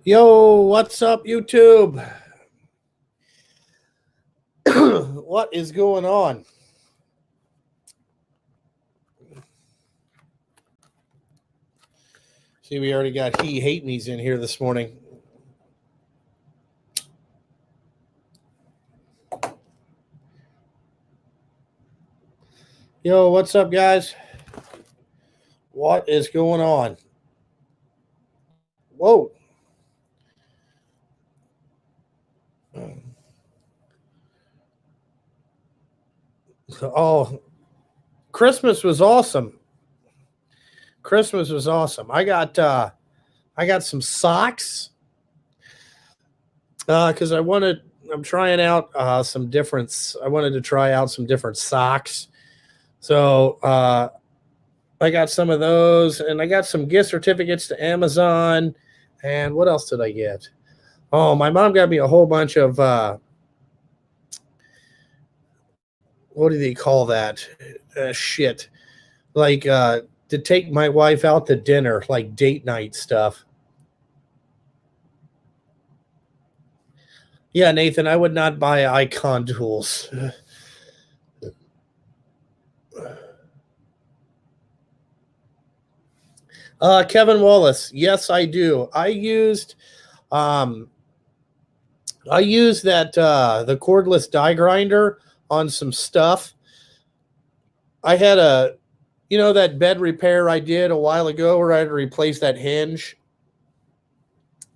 Yo, what's up, YouTube? What is going on? See, we already got He Hate Me's in here this morning. Yo, what's up, guys? What is going on? Whoa. Oh, Christmas was awesome. Christmas was awesome. I got some socks because I'm trying out some different. I wanted to try out some different socks. So I got some of those, and I got some gift certificates to Amazon. And what else did I get? Oh, my mom got me a whole bunch of what do they call that? Shit. Like to take my wife out to dinner, like date night stuff. Yeah, Nathan, I would not buy Icon tools. Kevin Wallace, yes, I do. I used that the cordless die grinder on some stuff. I had that bed repair I did a while ago where I had to replace that hinge.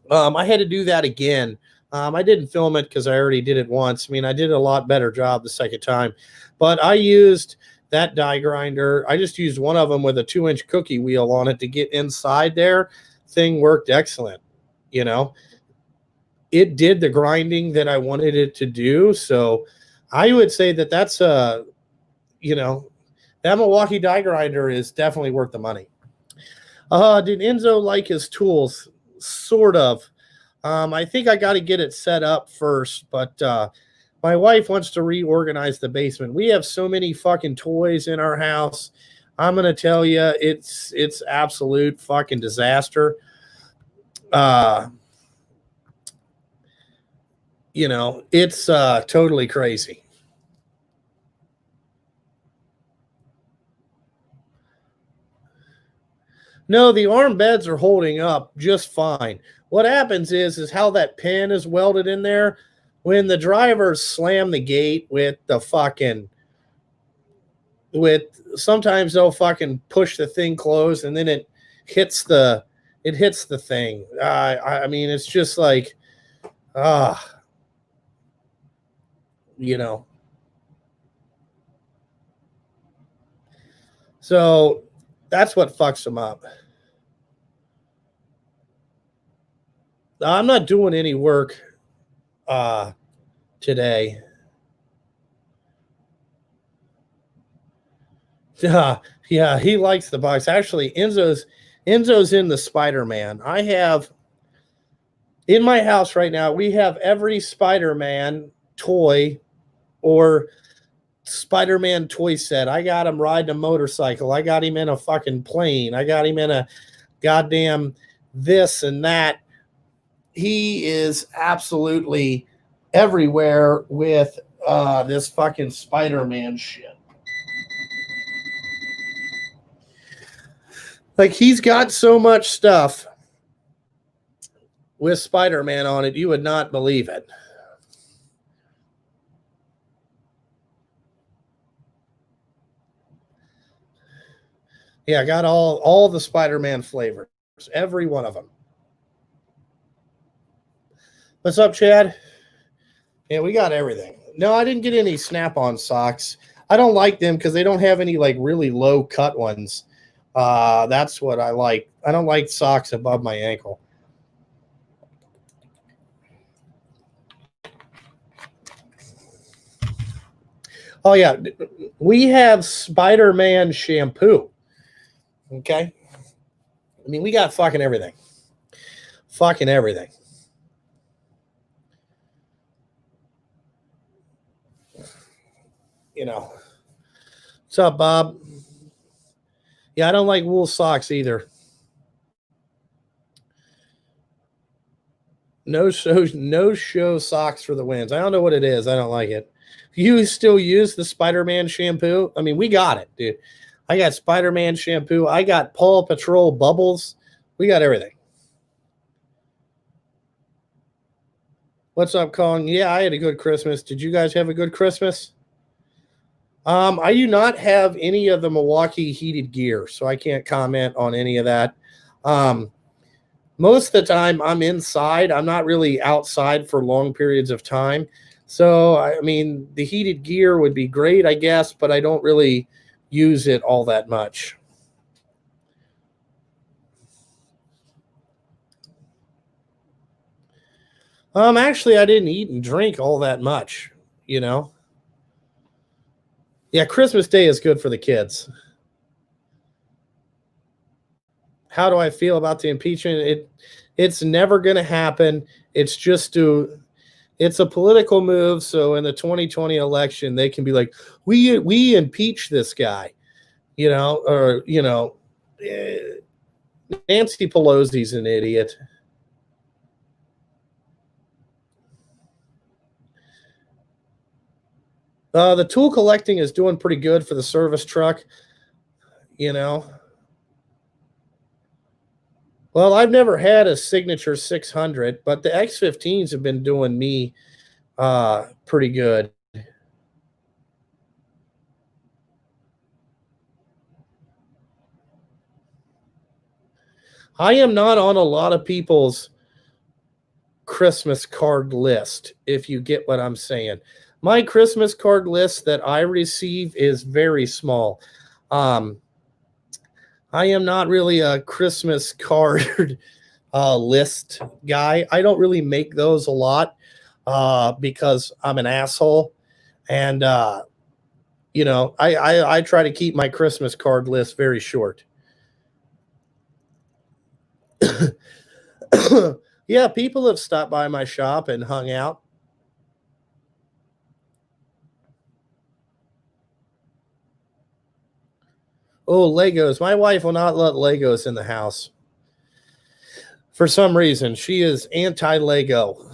I had to do that again. I didn't film it because I already did it once. I mean, I did a lot better job the second time, but I used that die grinder. I just used one of them with a 2-inch cookie wheel on it to get inside there. Thing worked excellent. You know, it did the grinding that I wanted it to do. So I would say that that's that Milwaukee die grinder is definitely worth the money. Did Enzo like his tools? Sort of. I think I got to get it set up first, but my wife wants to reorganize the basement. We have so many fucking toys in our house. I'm gonna tell you, it's absolute fucking disaster. It's totally crazy. No, the arm beds are holding up just fine. What happens is how that pin is welded in there. When the drivers slam the gate with sometimes they'll fucking push the thing closed and then it hits the thing. I mean, it's just like ah, you know. So that's what fucks them up. I'm not doing any work today. Yeah, he likes the box. Actually, Enzo's in the Spider-Man. I have in my house right now, we have every Spider-Man toy or Spider-Man toy set. I got him riding a motorcycle. I got him in a fucking plane. I got him in a goddamn this and that. He is absolutely everywhere with this fucking Spider-Man shit. Like he's got so much stuff with Spider-Man on it, you would not believe it. Yeah, I got all the Spider-Man flavors, every one of them. What's up, Chad? Yeah, we got everything. No, I didn't get any Snap-on socks. I don't like them because they don't have any like really low cut ones. That's what I like. I don't like socks above my ankle. Oh yeah, we have Spider-Man shampoo. Okay, I mean we got fucking everything. Fucking everything. What's up, Bob? Yeah, I don't like wool socks either. No show socks for the wins. I don't know what it is. I don't like it. You still use the Spider-Man shampoo? I mean, we got it, dude. I got Spider-Man shampoo. I got Paw Patrol bubbles. We got everything. What's up, Kong? Yeah, I had a good Christmas. Did you guys have a good Christmas? I do not have any of the Milwaukee heated gear, so I can't comment on any of that. Um, most of the time I'm inside. I'm not really outside for long periods of time. So, I mean, the heated gear would be great, I guess, but I don't really use it all that much. Actually, I didn't eat and drink all that much, you know. Yeah, Christmas Day is good for the kids. How do I feel about the impeachment? It's never going to happen. It's just to it's a political move. So in the 2020 election, they can be like, we impeach this guy, or eh, Nancy Pelosi's an idiot. The tool collecting is doing pretty good for the service truck, you know. Well, I've never had a Signature 600, but the X15s have been doing me pretty good. I am not on a lot of people's Christmas card list, if you get what I'm saying. My Christmas card list that I receive is very small. Um, I am not really a Christmas card list guy. I don't really make those a lot because I'm an asshole. And, I try to keep my Christmas card list very short. Yeah, people have stopped by my shop and hung out. Oh, Legos. My wife will not let Legos in the house. For some reason, she is anti Lego.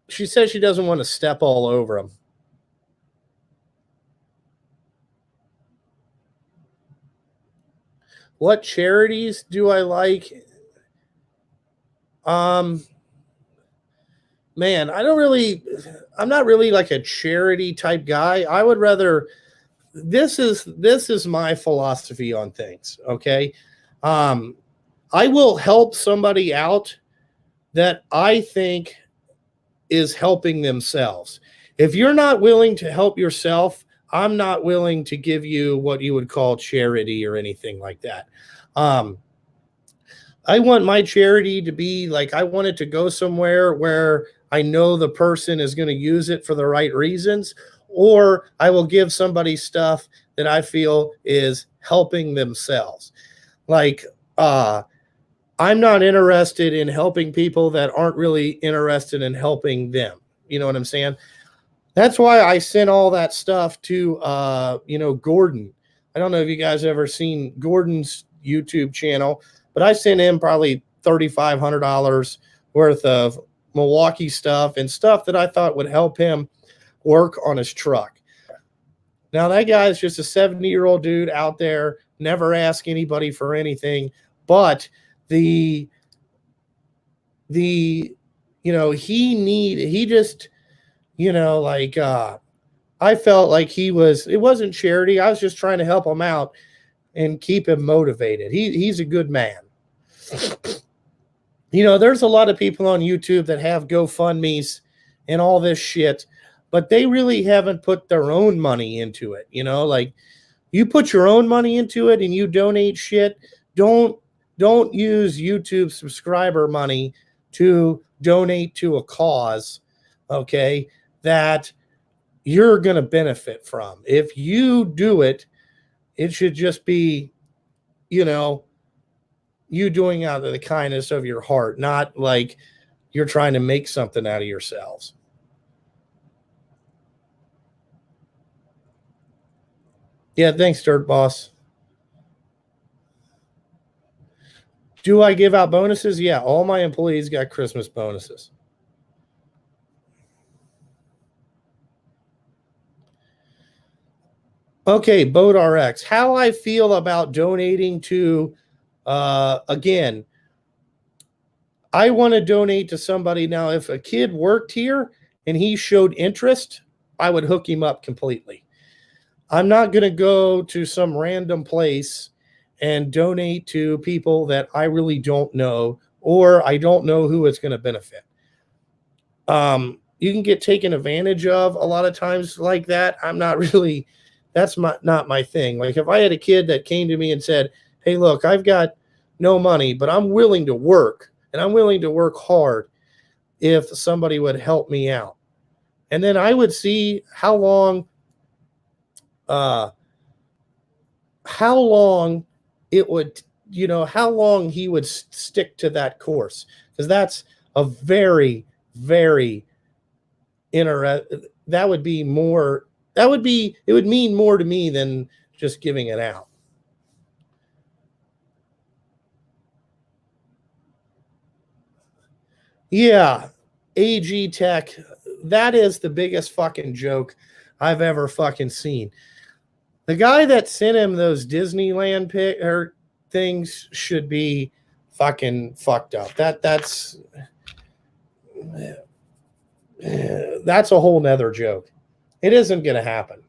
She says she doesn't want to step all over them. What charities do I like? Um, man, I'm not really like a charity type guy. I would rather this is my philosophy on things, okay? Um, I will help somebody out that I think is helping themselves. If you're not willing to help yourself, I'm not willing to give you what you would call charity or anything like that. Um, I want my charity to be like, I want it to go somewhere where I know the person is going to use it for the right reasons, or I will give somebody stuff that I feel is helping themselves. Like, I'm not interested in helping people that aren't really interested in helping them. You know what I'm saying? That's why I sent all that stuff to Gordon. I don't know if you guys ever seen Gordon's YouTube channel, but I sent him probably $3,500 worth of Milwaukee stuff and stuff that I thought would help him work on his truck. Now that guy is just a 70-year-old dude out there, never ask anybody for anything, but the the he just like I felt like it wasn't charity. I was just trying to help him out and keep him motivated. He's a good man. There's a lot of people on YouTube that have GoFundMe's and all this shit, but they really haven't put their own money into it. Like you put your own money into it and you donate shit. Don't use YouTube subscriber money to donate to a cause, okay, that you're going to benefit from. If you do it, it should just be, you doing out of the kindness of your heart, not like you're trying to make something out of yourselves. Yeah, thanks, Dirt Boss. Do I give out bonuses? Yeah, all my employees got Christmas bonuses. Okay, Boat RX. How I feel about donating to, again, I want to donate to somebody. Now, if a kid worked here and he showed interest, I would hook him up completely. I'm not going to go to some random place and donate to people that I really don't know, or I don't know who it's going to benefit. You can get taken advantage of a lot of times like that. I'm not really, that's not my thing. Like if I had a kid that came to me and said, hey, look, I've got no money, but I'm willing to work and I'm willing to work hard if somebody would help me out. And then I would see how long it would, how long he would stick to that course. Because that's a very, very that would mean more to me than just giving it out. Yeah, AG Tech, that is the biggest fucking joke I've ever fucking seen. The guy that sent him those Disneyland things should be fucking fucked up. That's a whole nother joke. It isn't going to happen.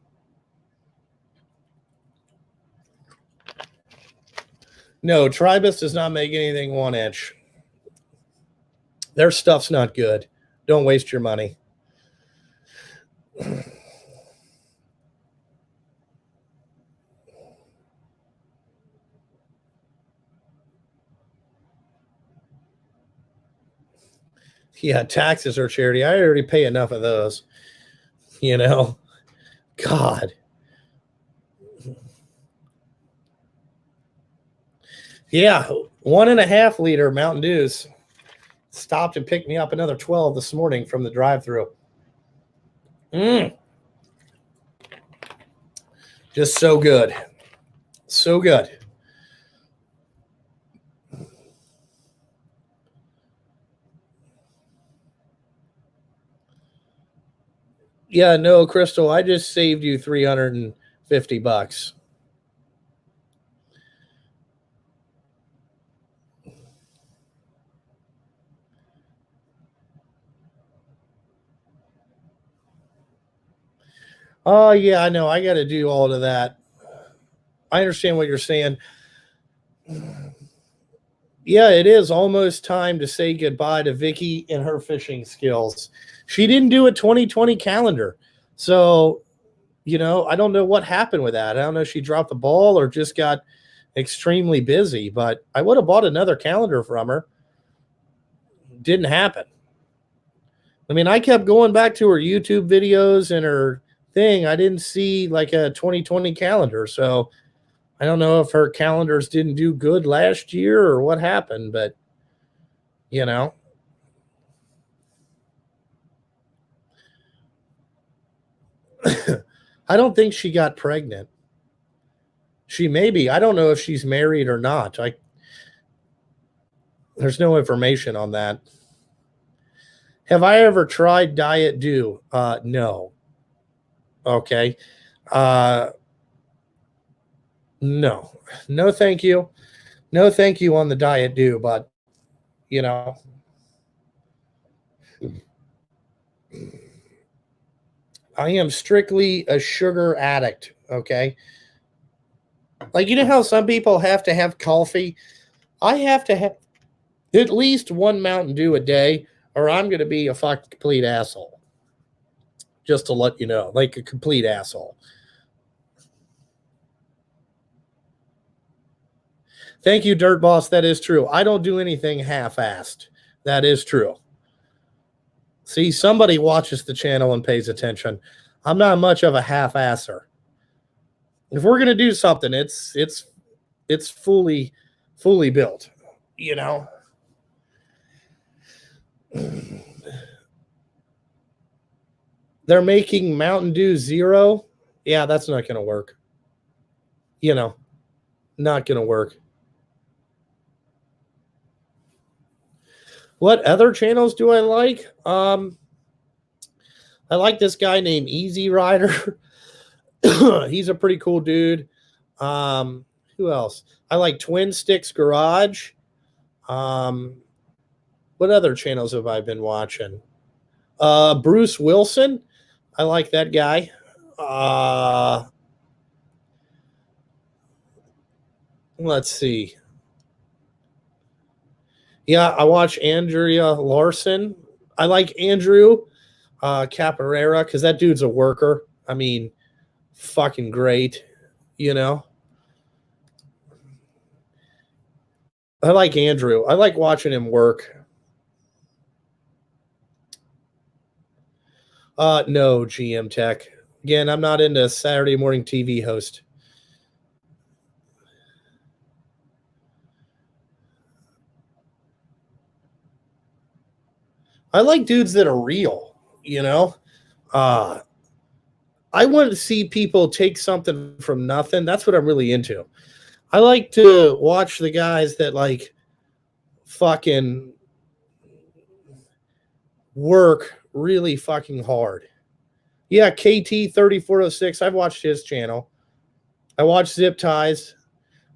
No, Tribus does not make anything 1 inch. Their stuff's not good. Don't waste your money. Yeah, taxes are charity. I already pay enough of those. God. Yeah, 1.5 liter Mountain Dews. Stopped and picked me up another 12 this morning from the drive-thru. Just so good. So good. Yeah, no, Crystal, I just saved you $350. Oh, yeah, I know. I got to do all of that. I understand what you're saying. Yeah, it is almost time to say goodbye to Vicky and her fishing skills. She didn't do a 2020 calendar. So, I don't know what happened with that. I don't know if she dropped the ball or just got extremely busy, but I would have bought another calendar from her. Didn't happen. I mean, I kept going back to her YouTube videos and her thing. I didn't see like a 2020 calendar. So I don't know if her calendars didn't do good last year or what happened, but I don't think she got pregnant. She may be. I don't know if she's married or not. There's no information on that. Have I ever tried Diet Dew? No. Okay. No. No, thank you. No, thank you on the Diet Dew, but I am strictly a sugar addict. Okay. Like, how some people have to have coffee? I have to have at least one Mountain Dew a day, or I'm going to be a fucking complete asshole. Just to let you know, like a complete asshole. Thank you, Dirt Boss. That is true. I don't do anything half-assed. That is true. See, somebody watches the channel and pays attention. I'm not much of a half-asser. If we're gonna do something, it's fully built. They're making Mountain Dew Zero. Yeah, that's not gonna work. Not gonna work. What other channels do I like? I like this guy named Easy Rider. He's a pretty cool dude. Who else? I like Twin Sticks Garage. What other channels have I been watching? Bruce Wilson. I like that guy. Let's see. Yeah, I watch Andrea Larson. I like Andrew Caparera because that dude's a worker. I mean, fucking great, you know. I like Andrew. I like watching him work. No, GM Tech. Again, I'm not into Saturday morning TV host. I like dudes that are real, you know. I want to see people take something from nothing. That's what I'm really into. I like to watch the guys that like fucking work really fucking hard. Yeah, KT 3406. I've watched his channel. I watched Zip Ties.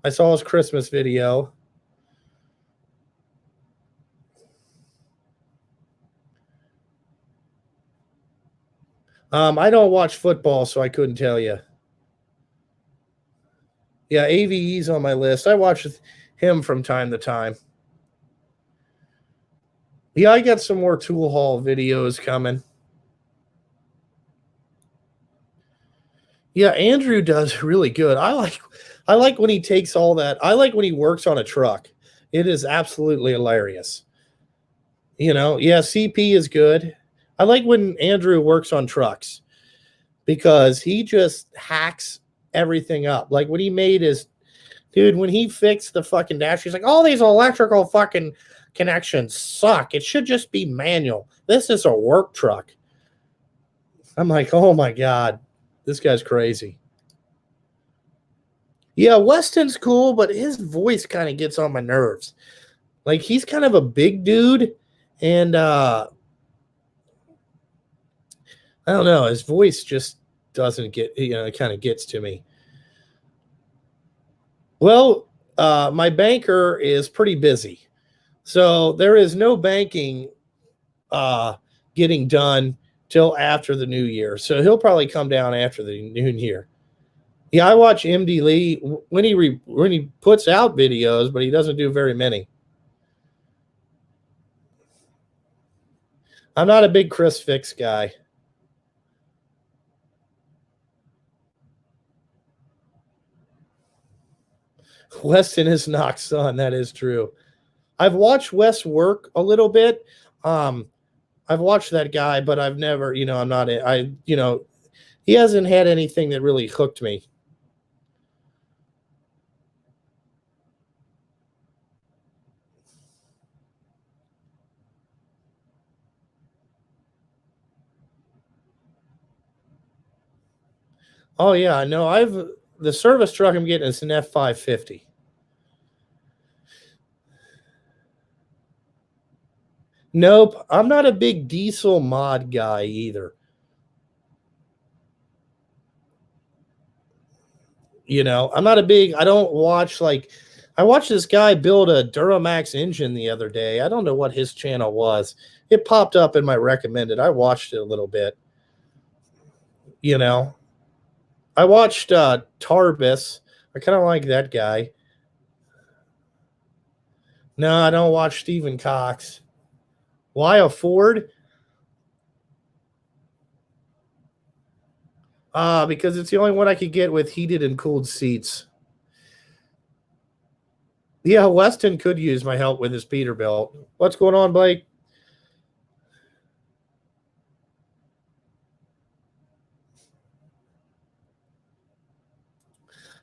I saw his Christmas video. I don't watch football, so I couldn't tell you. Yeah, AVE's on my list. I watch him from time to time. Yeah, I got some more Tool Hall videos coming. Yeah, Andrew does really good. I like when he takes all that. I like when he works on a truck. It is absolutely hilarious. You know, yeah, CP is good. I like when Andrew works on trucks because he just hacks everything up. Like when he made his dude, when he fixed the fucking dash, he's like, all these electrical fucking connections suck. It should just be manual. This is a work truck. I'm like, oh my God, this guy's crazy. Yeah, Weston's cool, but his voice kind of gets on my nerves. Like he's kind of a big dude, and I don't know, his voice just doesn't get, it kind of gets to me. Well, my banker is pretty busy. So there is no banking getting done till after the new year. So he'll probably come down after the new year. Yeah, I watch MD Lee when he puts out videos, but he doesn't do very many. I'm not a big Chris Fix guy. Weston is Knox's son. That is true. I've watched Wes work a little bit. I've watched that guy, but I've never, I'm not, he hasn't had anything that really hooked me. Oh yeah, no, the service truck I'm getting is an F550. Nope, I'm not a big diesel mod guy either. I'm not I don't watch I watched this guy build a Duramax engine the other day. I don't know what his channel was. It popped up in my recommended. I watched it a little bit. I watched Tarbis. I kind of like that guy. No, I don't watch Stephen Cox. Why a Ford? Because it's the only one I could get with heated and cooled seats. Yeah, Weston could use my help with his Peterbilt. What's going on, Blake?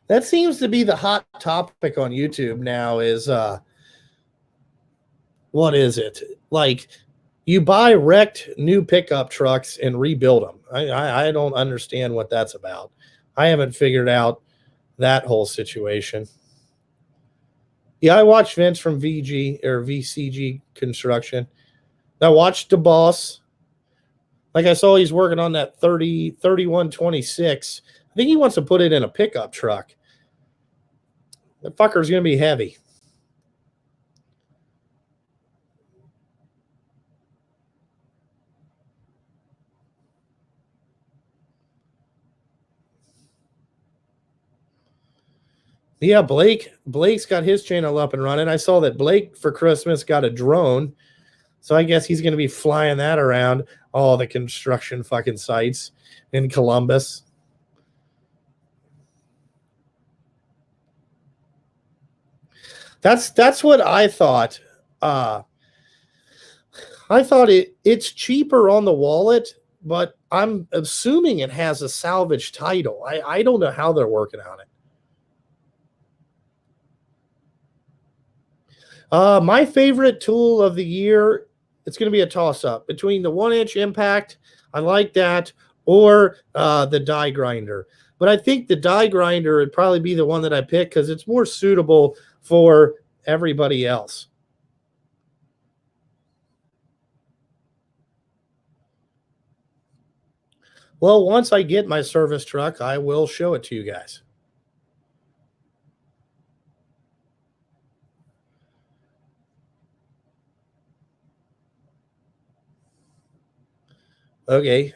That seems to be the hot topic on YouTube now is what is it? Like you buy wrecked new pickup trucks and rebuild them. I don't understand what that's about. I haven't figured out that whole situation. Yeah, I watched Vince from VG or VCG Construction. I watched the boss. Like I saw he's working on that 3126. I think he wants to put it in a pickup truck. The fucker's going to be heavy. Yeah, Blake's got his channel up and running. I saw that Blake for Christmas got a drone. So I guess he's going to be flying that around all the construction fucking sites in Columbus. That's what I thought. I thought it's cheaper on the wallet, but I'm assuming it has a salvage title. I don't know how they're working on it. My favorite tool of the year, it's going to be a toss-up between the 1-inch impact, I like that, or the die grinder. But I think the die grinder would probably be the one that I pick because it's more suitable for everybody else. Well, once I get my service truck, I will show it to you guys. Okay.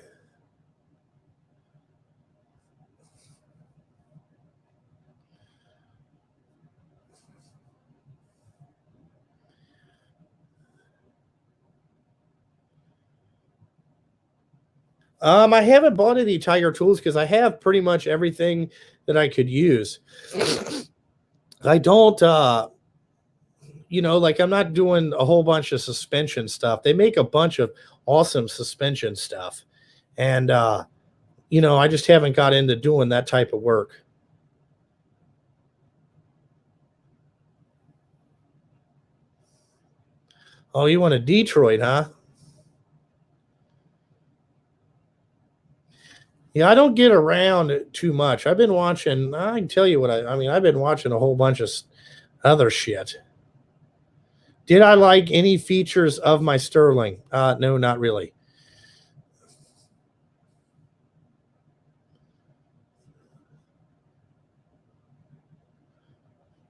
I haven't bought any Tiger tools because I have pretty much everything that I could use. I don't, like I'm not doing a whole bunch of suspension stuff. They make a bunch of awesome suspension stuff. And, I just haven't got into doing that type of work. Oh, you want a Detroit, huh? Yeah, I don't get around too much. I've been watching, I can tell you what I've been watching a whole bunch of other shit. Did I like any features of my Sterling? No, not really.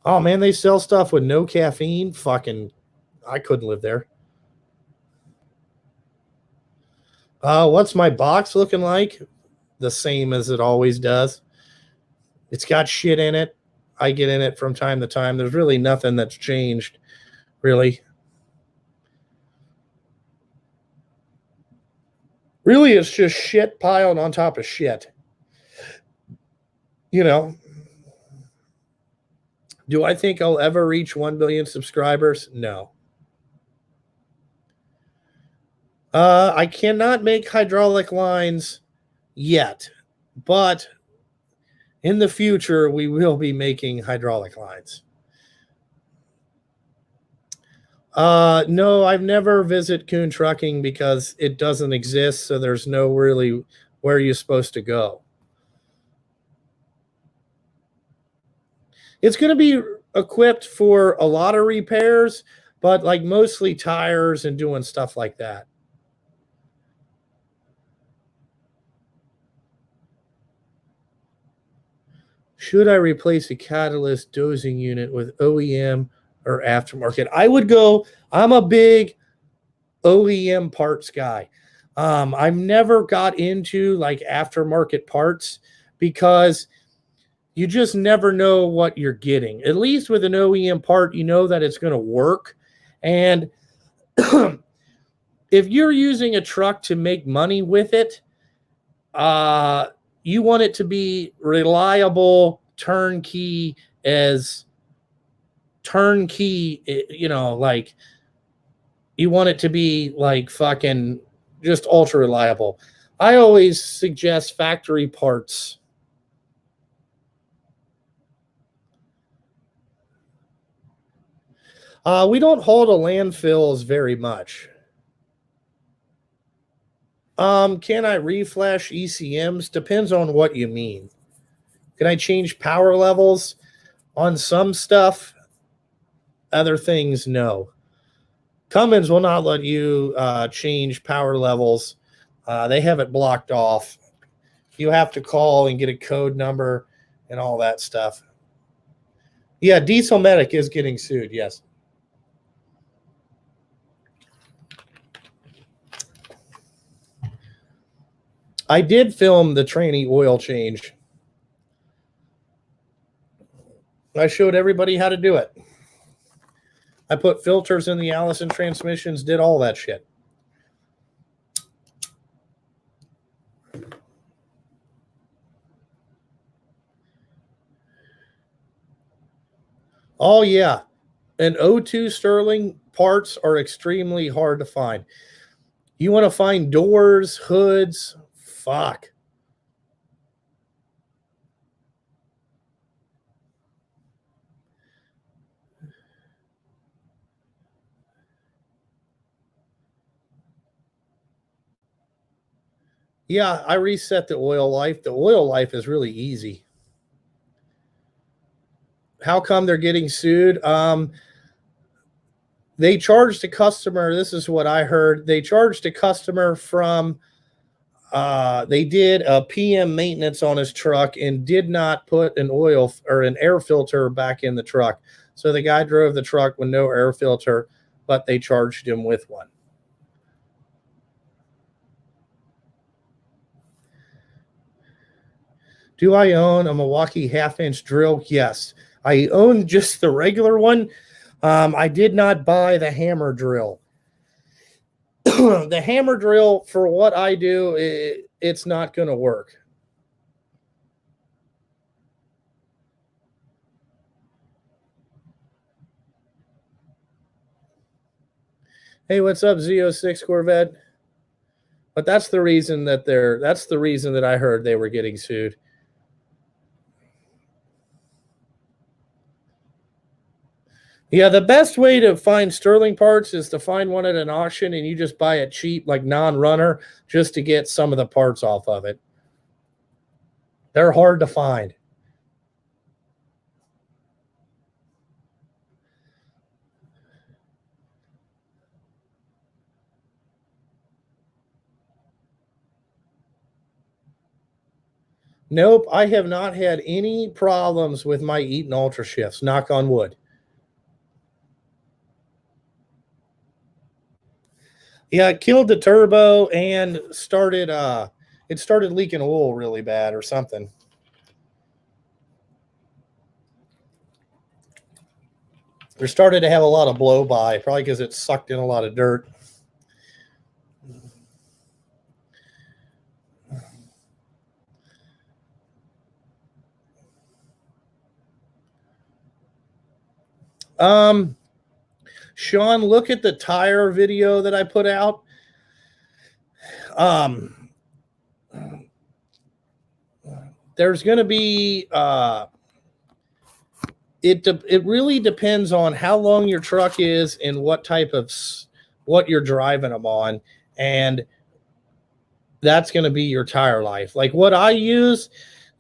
Oh man, they sell stuff with no caffeine. Fucking, I couldn't live there. What's my box looking like? The same as it always does. It's got shit in it. I get in it from time to time. There's really nothing that's changed, really. Really, it's just shit piled on top of shit. Do I think I'll ever reach 1 billion subscribers? No. I cannot make hydraulic lines yet, but in the future, we will be making hydraulic lines. No, I've never visited Kuhn Trucking because it doesn't exist, so there's no really where you're supposed to go. It's going to be equipped for a lot of repairs, but like mostly tires and doing stuff like that. Should I replace a catalyst dosing unit with OEM or aftermarket? I would go, I'm a big OEM parts guy. I've never got into like aftermarket parts because you just never know what you're getting. At least with an OEM part, you know that it's going to work. And if you're using a truck to make money with it, you want it to be reliable, turnkey, like you want it to be like fucking just ultra reliable. I always suggest factory parts. We don't haul to landfills very much. Can I reflash ECMs? Depends on what you mean. Can I change power levels on some stuff? Other things, no. Cummins will not let you change power levels. They have it blocked off. You have to call and get a code number and all that stuff. Yeah, Diesel Medic is getting sued, yes. I did film the tranny oil change. I showed everybody how to do it. I put filters in the Allison transmissions, did all that shit. Oh, yeah. And O2 Sterling parts are extremely hard to find. You want to find doors, hoods, fuck. Yeah, I reset the oil life. The oil life is really easy. How come they're getting sued? They charged a customer. This is what I heard. They charged a customer from, they did a PM maintenance on his truck and did not put an oil or an air filter back in the truck. So the guy drove the truck with no air filter, but they charged him with one. Do I own a Milwaukee half-inch drill? Yes. I own just the regular one. I did not buy the hammer drill. The hammer drill, for what I do, it's not going to work. Hey, what's up, Z06 Corvette? But that's the reason that I heard they were getting sued. Yeah, the best way to find Sterling parts is to find one at an auction and you just buy it cheap, like non-runner, just to get some of the parts off of it. They're hard to find. Nope, I have not had any problems with my Eaton Ultra shifts, knock on wood. Yeah, it killed the turbo and started it started leaking oil really bad or something. It started to have a lot of blow by, probably because it sucked in a lot of dirt. Sean, look at the tire video that I put out. There's going to be it really depends on how long your truck is and what type of what you're driving them on, and that's going to be your tire life. Like what I use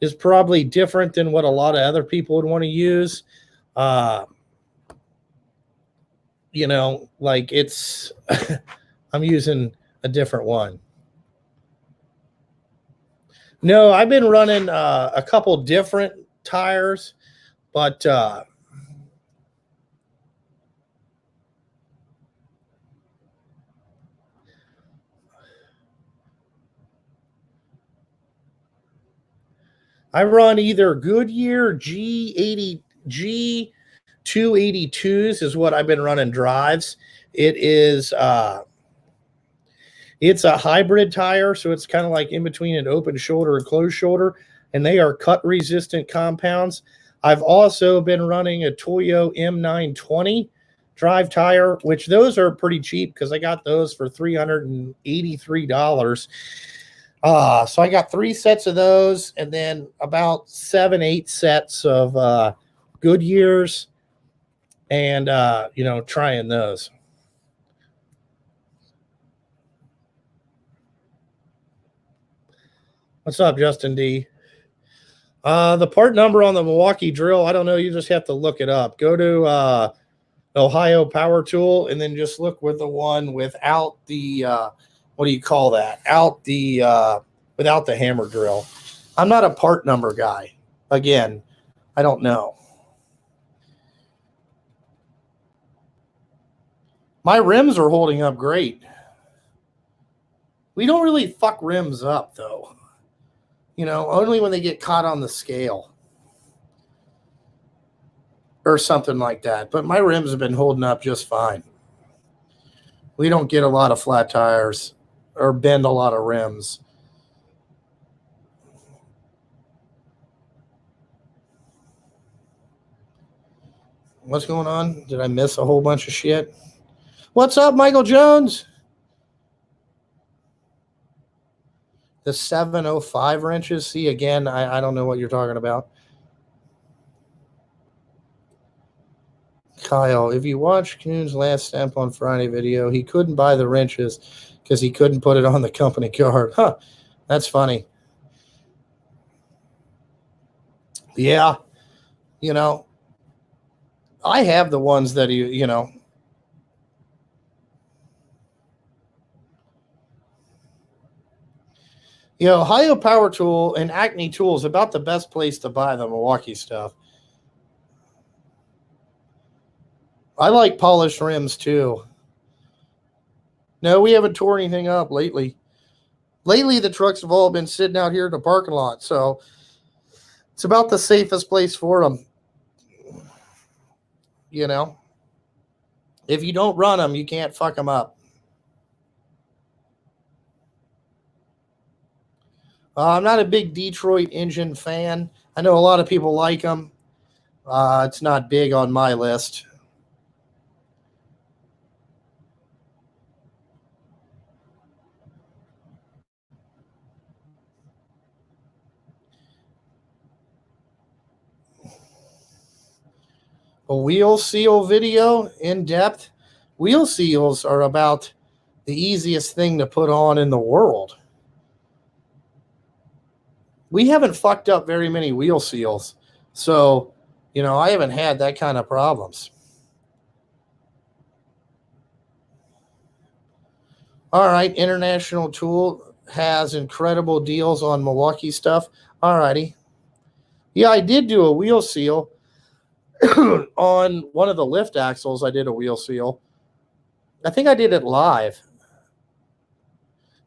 is probably different than what a lot of other people would want to use. You know, like it's I'm using a different one. No, I've been running a couple different tires, but I run either Goodyear G80 G282s is what I've been running drives. It is it's a hybrid tire, so it's kind of like in between an open shoulder and closed shoulder, and they are cut resistant compounds. I've also been running a Toyo M920 drive tire, which those are pretty cheap because I got those for $383. So I got 3 sets of those, and then about 7-8 sets of Goodyears, and you know, trying those. What's up, Justin D? The part number on the Milwaukee drill, I don't know. You just have to look it up. Go to Ohio Power Tool, and then just look with the one without the what do you call that? Without the hammer drill. I'm not a part number guy. Again, I don't know. My rims are holding up great. We don't really fuck rims up, though. You know, only when they get caught on the scale or something like that. But my rims have been holding up just fine. We don't get a lot of flat tires or bend a lot of rims. What's going on? Did I miss a whole bunch of shit? What's up, Michael Jones? The 705 wrenches. See, again, I don't know what you're talking about. Kyle, if you watch Coon's last Stamp on Friday video, he couldn't buy the wrenches because he couldn't put it on the company card. Huh, that's funny. Yeah, you know, I have the ones that you know. You know, Ohio Power Tool and Acme Tool is about the best place to buy the Milwaukee stuff. I like polished rims too. No, we haven't tore anything up lately. Lately, the trucks have all been sitting out here in the parking lot, so it's about the safest place for them. You know, if you don't run them, you can't fuck them up. I'm not a big Detroit engine fan. I know a lot of people like them. It's not big on my list. A wheel seal video in depth. Wheel seals are about the easiest thing to put on in the world. We haven't fucked up very many wheel seals. So, you know, I haven't had that kind of problems. All right, International Tool has incredible deals on Milwaukee stuff. All righty. Yeah, I did do a wheel seal on one of the lift axles. I did a wheel seal. I think I did it live.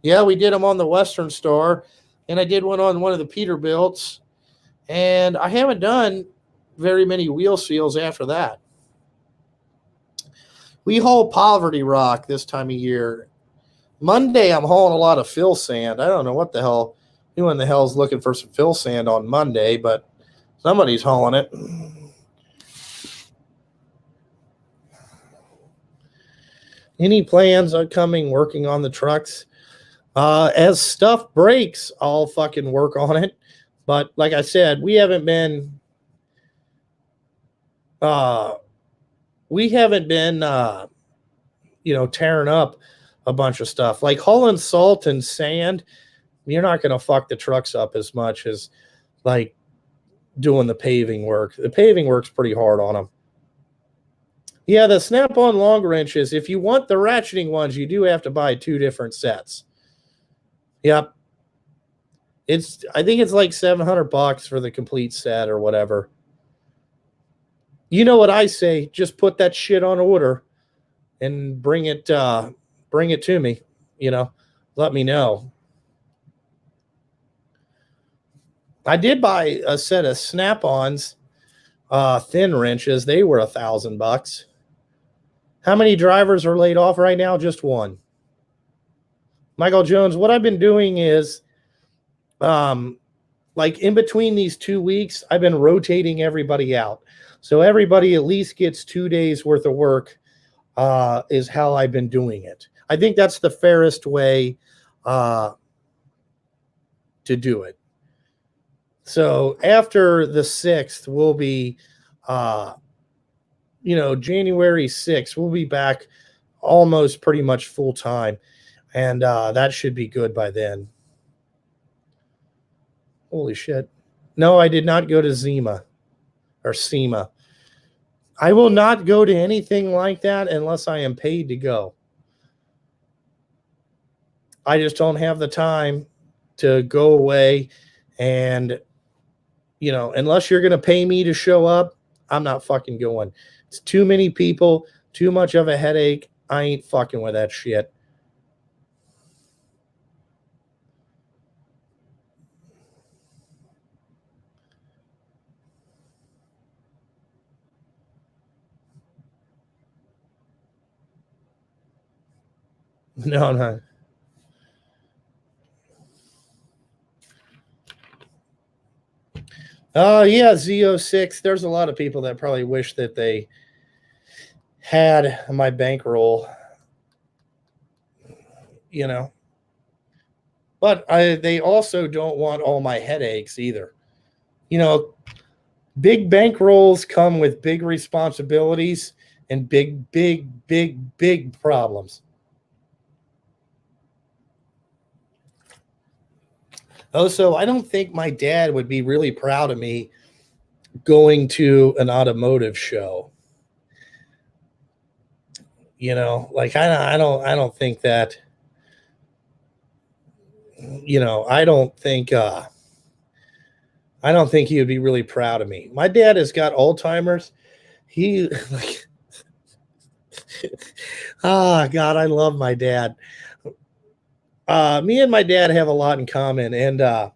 Yeah, we did them on the Western Star, and I did one on one of the Peterbilts, and I haven't done very many wheel seals after that. We haul Poverty Rock this time of year. Monday, I'm hauling a lot of fill sand. I don't know what the hell, who in the hell is looking for some fill sand on Monday, but somebody's hauling it. Any plans upcoming working on the trucks? As stuff breaks, I'll fucking work on it. But like I said, we haven't been tearing up a bunch of stuff. Like hauling salt and sand, you're not going to fuck the trucks up as much as like doing the paving work. The paving work's pretty hard on them. Yeah, the snap-on long wrenches, if you want the ratcheting ones, you do have to buy 2 different sets. Yep. I think it's like $700 for the complete set or whatever. You know what I say? Just put that shit on order and bring it to me. You know, let me know. I did buy a set of snap-ons, thin wrenches. They were $1,000. How many drivers are laid off right now? Just one. Michael Jones, what I've been doing is, like in between these 2 weeks, I've been rotating everybody out. So everybody at least gets 2 days worth of work, is how I've been doing it. I think that's the fairest way to do it. So after the 6th, we'll be, January 6th, we'll be back almost pretty much full time. And that should be good by then. Holy shit. No, I did not go to Zima or SEMA. I will not go to anything like that unless I am paid to go. I just don't have the time to go away and, unless you're going to pay me to show up, I'm not fucking going. It's too many people, too much of a headache. I ain't fucking with that shit. No, no. Oh, yeah, Z06. There's a lot of people that probably wish that they had my bankroll, But they also don't want all my headaches either. Big bankrolls come with big responsibilities and big, big, big, big problems. Also, I don't think my dad would be really proud of me going to an automotive show. I don't think that. I don't think he would be really proud of me. My dad has got Alzheimer's. He like, God, I love my dad. Me and my dad have a lot in common, and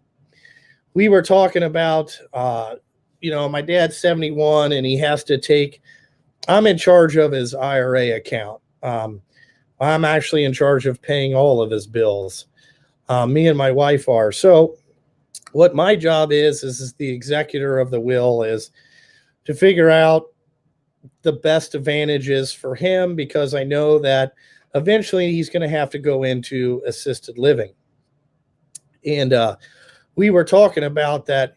we were talking about, my dad's 71, and he has to take. I'm in charge of his IRA account. I'm actually in charge of paying all of his bills. Me and my wife are. So what my job is the executor of the will, is to figure out the best advantages for him, because I know that eventually he's going to have to go into assisted living. And we were talking about that.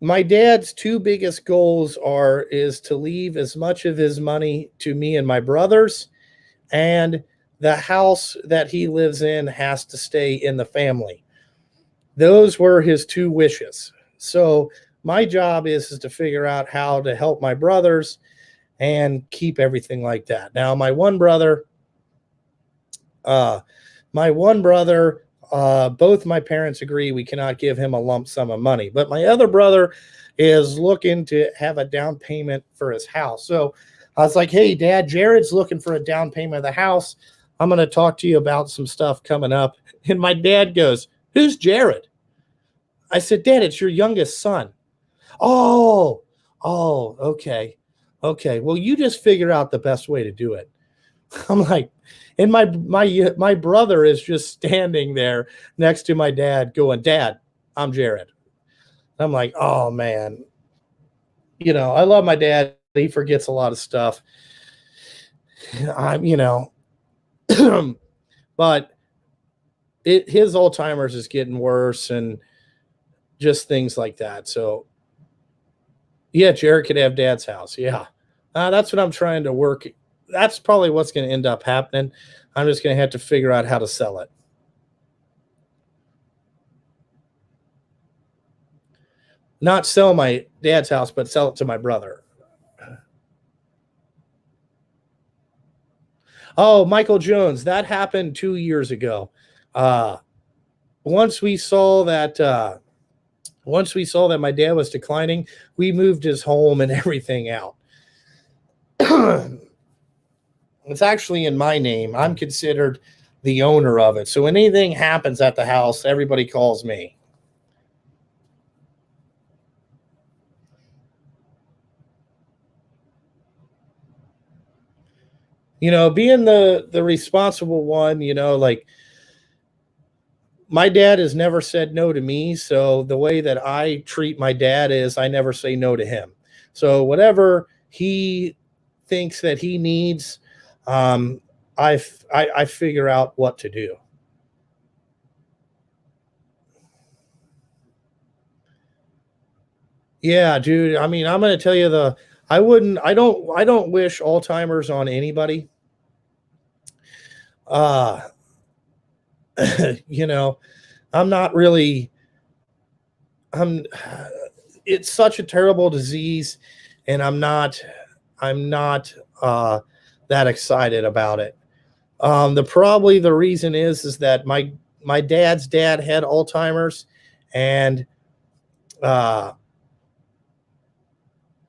My dad's two biggest goals is to leave as much of his money to me and my brothers, and the house that he lives in has to stay in the family. Those were his two wishes. So my job is to figure out how to help my brothers and keep everything like that. Now, my one brother, both my parents agree we cannot give him a lump sum of money. But my other brother is looking to have a down payment for his house. So I was like, hey, Dad, Jared's looking for a down payment of the house. I'm going to talk to you about some stuff coming up. And my dad goes, who's Jared? I said, Dad, it's your youngest son. Oh, okay. Okay. Well, you just figure out the best way to do it. I'm like, and my brother is just standing there next to my dad going, Dad, I'm Jared. I'm like, oh man. I love my dad. He forgets a lot of stuff. But his Alzheimer's is getting worse and just things like that. So yeah, Jared could have Dad's house. Yeah. That's what I'm trying to work. That's probably what's going to end up happening. I'm just going to have to figure out how to sell it. Not sell my dad's house, but sell it to my brother. Oh, Michael Jones. That happened 2 years ago. Once we saw that my dad was declining, we moved his home and everything out. It's actually in my name. I'm considered the owner of it. So when anything happens at the house, everybody calls me. Being the responsible one, like my dad has never said no to me. So the way that I treat my dad is I never say no to him. So whatever he thinks that he needs, I figure out what to do. Yeah, dude. I mean, I'm going to tell you I don't wish Alzheimer's on anybody. I'm not really, it's such a terrible disease. and I'm not that excited about it. Probably the reason is that my dad's dad had Alzheimer's, and uh,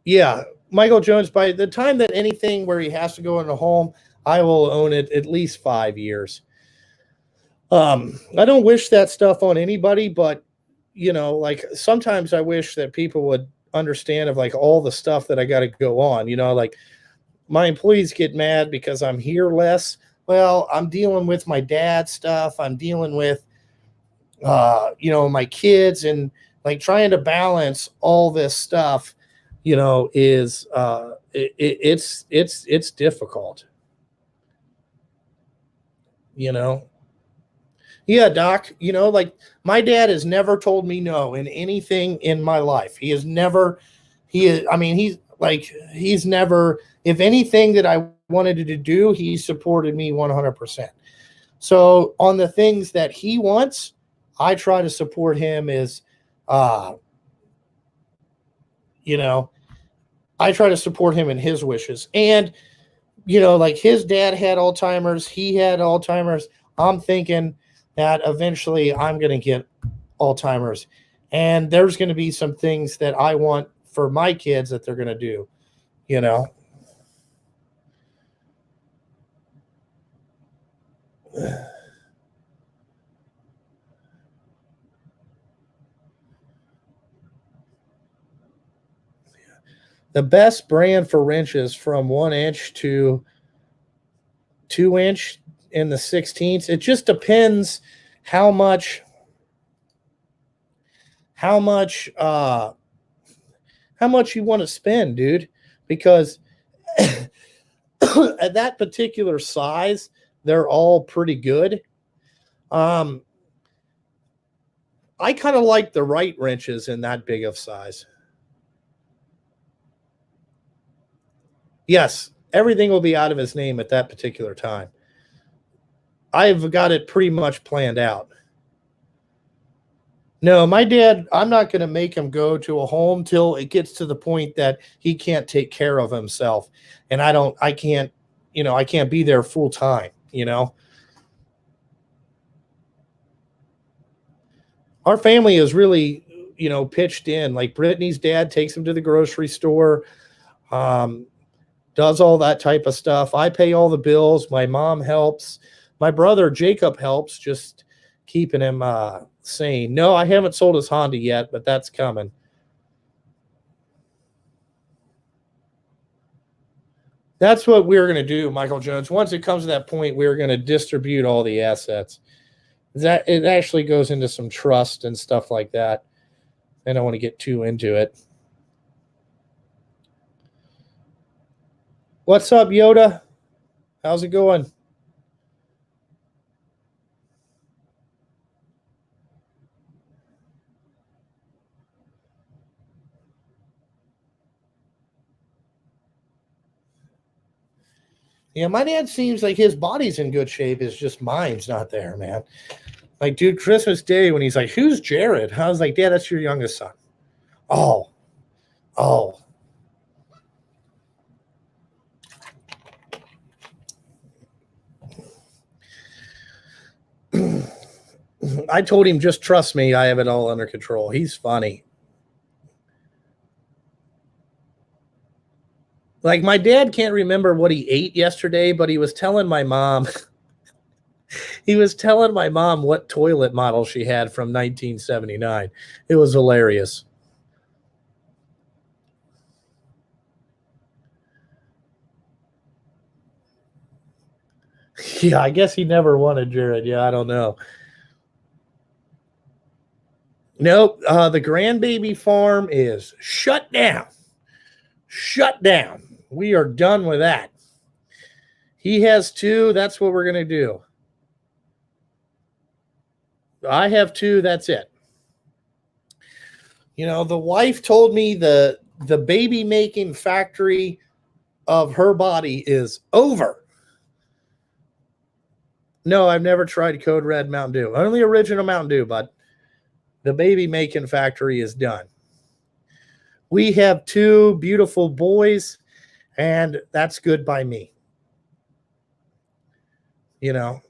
yeah, Michael Jones. By the time that anything where he has to go in a home, I will own it at least 5 years. I don't wish that stuff on anybody, but like sometimes I wish that people would understand of like all the stuff that I got to go on. Like my employees get mad because I'm here less. Well, I'm dealing with my dad's stuff. I'm dealing with, my kids, and like trying to balance all this stuff, is it's difficult. You know, yeah, Doc. Like my dad has never told me no in anything in my life. He has never. He is. I mean, he's never. If anything that I wanted to do, he supported me 100%. So on the things that he wants, I try to support him. Uh, you know, I try to support him in his wishes. And like his dad had Alzheimer's, he had Alzheimer's. I'm thinking that eventually I'm going to get Alzheimer's. And there's going to be some things that I want for my kids that they're going to do, you know. The best brand for wrenches from 1 inch to 2 inch in the 16ths. It just depends how much how much uh how much you want to spend, dude. Because at that particular size, they're all pretty good. Um I kind of like the right wrenches in that big of size. Yes, everything will be out of his name at that particular time. I've got it pretty much planned out. No, my dad, I'm not going to make him go to a home till it gets to the point that he can't take care of himself. And I can't, I can't be there full time. Our family is really, pitched in. Like Brittany's dad takes him to the grocery store, um, does all that type of stuff. I pay all the bills. My mom helps. My brother Jacob helps, just keeping him sane. No, I haven't sold his Honda yet, but that's coming. That's what we're going to do, Michael Jones. Once it comes to that point, we're going to distribute all the assets. That it actually goes into some trust and stuff like that. I don't want to get too into it. What's up, Yoda? How's it going? Yeah, my dad seems like his body's in good shape. It's just mine's not there, man. Like, dude, Christmas Day when he's like, "Who's Jared?" I was like, "Dad, that's your youngest son." Oh, oh. I told him, just trust me. I have it all under control. He's funny. Like, my dad can't remember what he ate yesterday, but he was telling my mom. He was telling my mom what toilet model she had from 1979. It was hilarious. Yeah, I guess he never wanted Jared. Yeah, I don't know. Nope. The grandbaby farm is shut down. Shut down. We are done with that. He has two. That's what we're going to do. I have two. That's it. The wife told me the baby making factory of her body is over. No, I've never tried Code Red Mountain Dew. Only original Mountain Dew, but the baby making factory is done. We have 2 beautiful boys, and that's good by me. You know,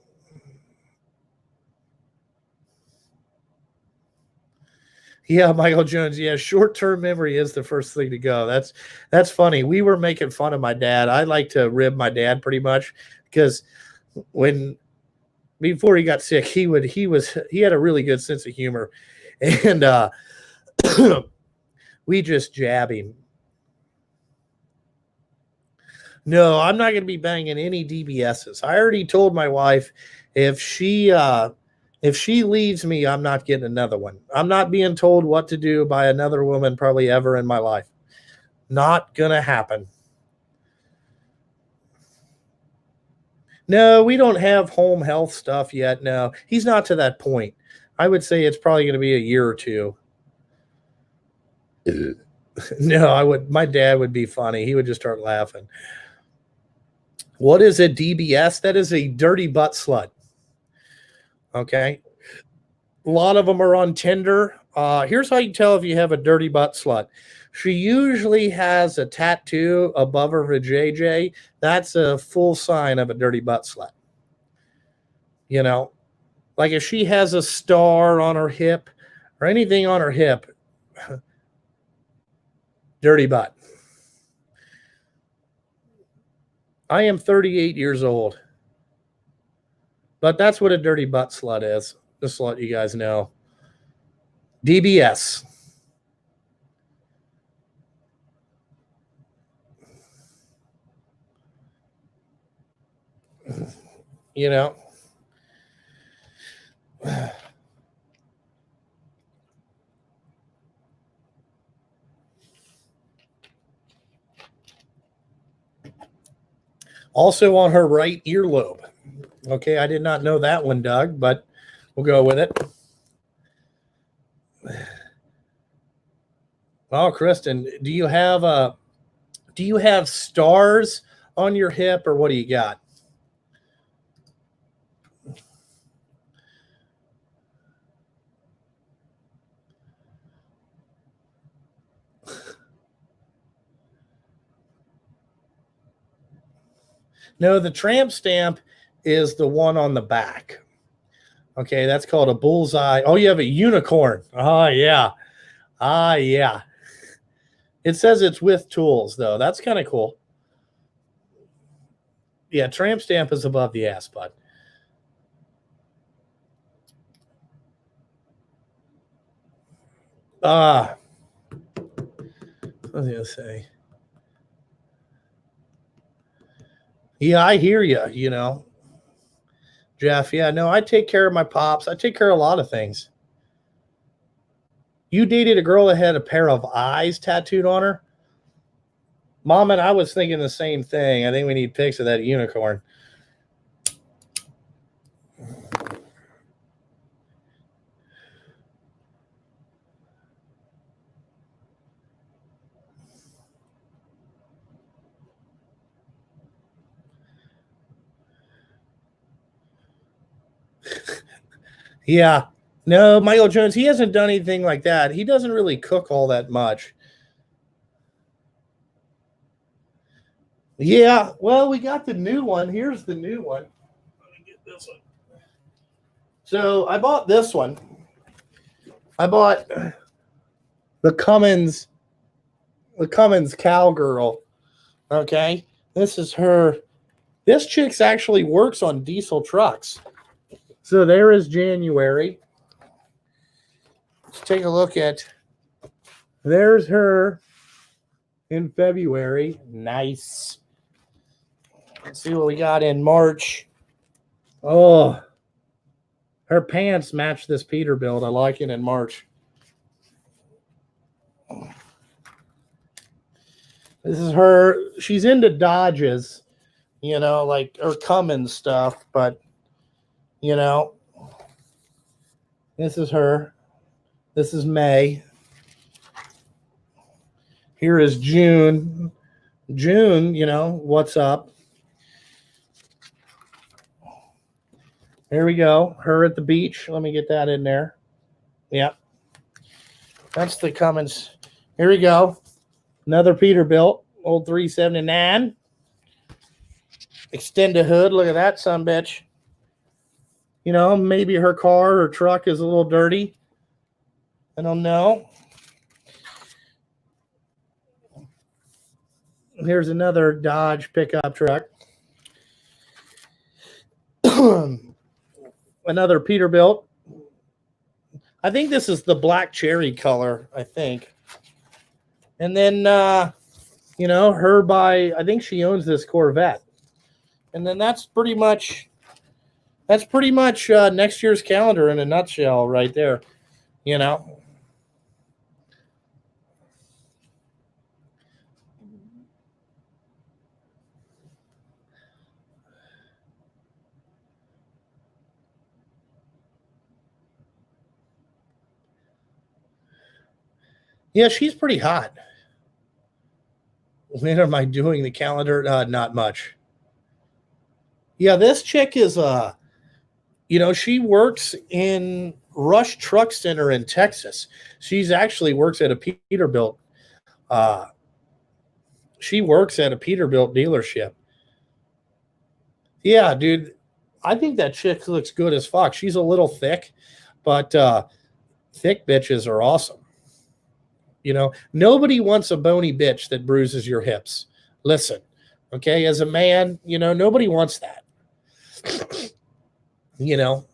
yeah, Michael Jones. Yeah, short-term memory is the first thing to go. That's funny. We were making fun of my dad. I like to rib my dad pretty much because when before he got sick, he had a really good sense of humor, and we just jab him. No, I'm not going to be banging any DBSs. I already told my wife if she leaves me, I'm not getting another one. I'm not being told what to do by another woman probably ever in my life. Not gonna happen. No, we don't have home health stuff yet. No, he's not to that point. I would say it's probably going to be a year or two. No, I would. My dad would be funny. He would just start laughing. What is a DBS? That is a dirty butt slut. Okay. A lot of them are on Tinder. Here's how you tell if you have a dirty butt slut. She usually has a tattoo above her vajayjay. That's a full sign of a dirty butt slut. You know, like if she has a star on her hip or anything on her hip, dirty butt. I am 38 years old. But that's what a dirty butt slut is. Just to let you guys know. DBS. You know. Also on her right earlobe. Okay, I did not know that one, Doug, but we'll go with it. Oh, Kristen, do you have stars on your hip, or what do you got? No, the tramp stamp is the one on the back. Okay, that's called a bullseye. Oh, you have a unicorn. Oh, yeah. Ah, yeah. It says it's with tools, though. That's kind of cool. Yeah, tramp stamp is above the ass bud. What was I going to say? Yeah, I hear you, you know. Jeff, yeah, no, I take care of my pops. I take care of a lot of things. You dated a girl that had a pair of eyes tattooed on her? Mom and I was thinking the same thing. I think we need pics of that unicorn. Yeah. No, Michael Jones, he hasn't done anything like that. He doesn't really cook all that much. Yeah, well, we got the new one. Here's the new one. Let me get this one. So I bought this one. I bought the Cummins Cowgirl. Okay. This is her. This chick's actually works on diesel trucks. So there is January. Let's take a look at. There's her in February. Nice. Let's see what we got in March. Oh, her pants match this Peterbilt. I like it in March. This is her. She's into Dodges, you know, like or Cummins stuff, but you know, this is her. This is May. Here is June. June, you know, what's up? Here we go. Her at the beach. Let me get that in there. Yeah. That's the Cummins. Here we go. Another Peterbilt, old 379. Extend the hood. Look at that son bitch. You know, maybe her car or truck is a little dirty. I don't know. Here's another Dodge pickup truck. Another Peterbilt. I think this is the black cherry color, I think. And then, you know, I think she owns this Corvette. And then that's pretty much next year's calendar in a nutshell right there, you know. Yeah, she's pretty hot. When am I doing the calendar? Not much. Yeah, this chick is you know, she works in Rush Truck Center in Texas. She's actually works at a Peterbilt. Uh, she works at a Peterbilt dealership. Yeah, dude, I think that chick looks good as fuck. She's a little thick, but thick bitches are awesome. You know, nobody wants a bony bitch that bruises your hips. Listen, okay, as a man, you know, nobody wants that. You know,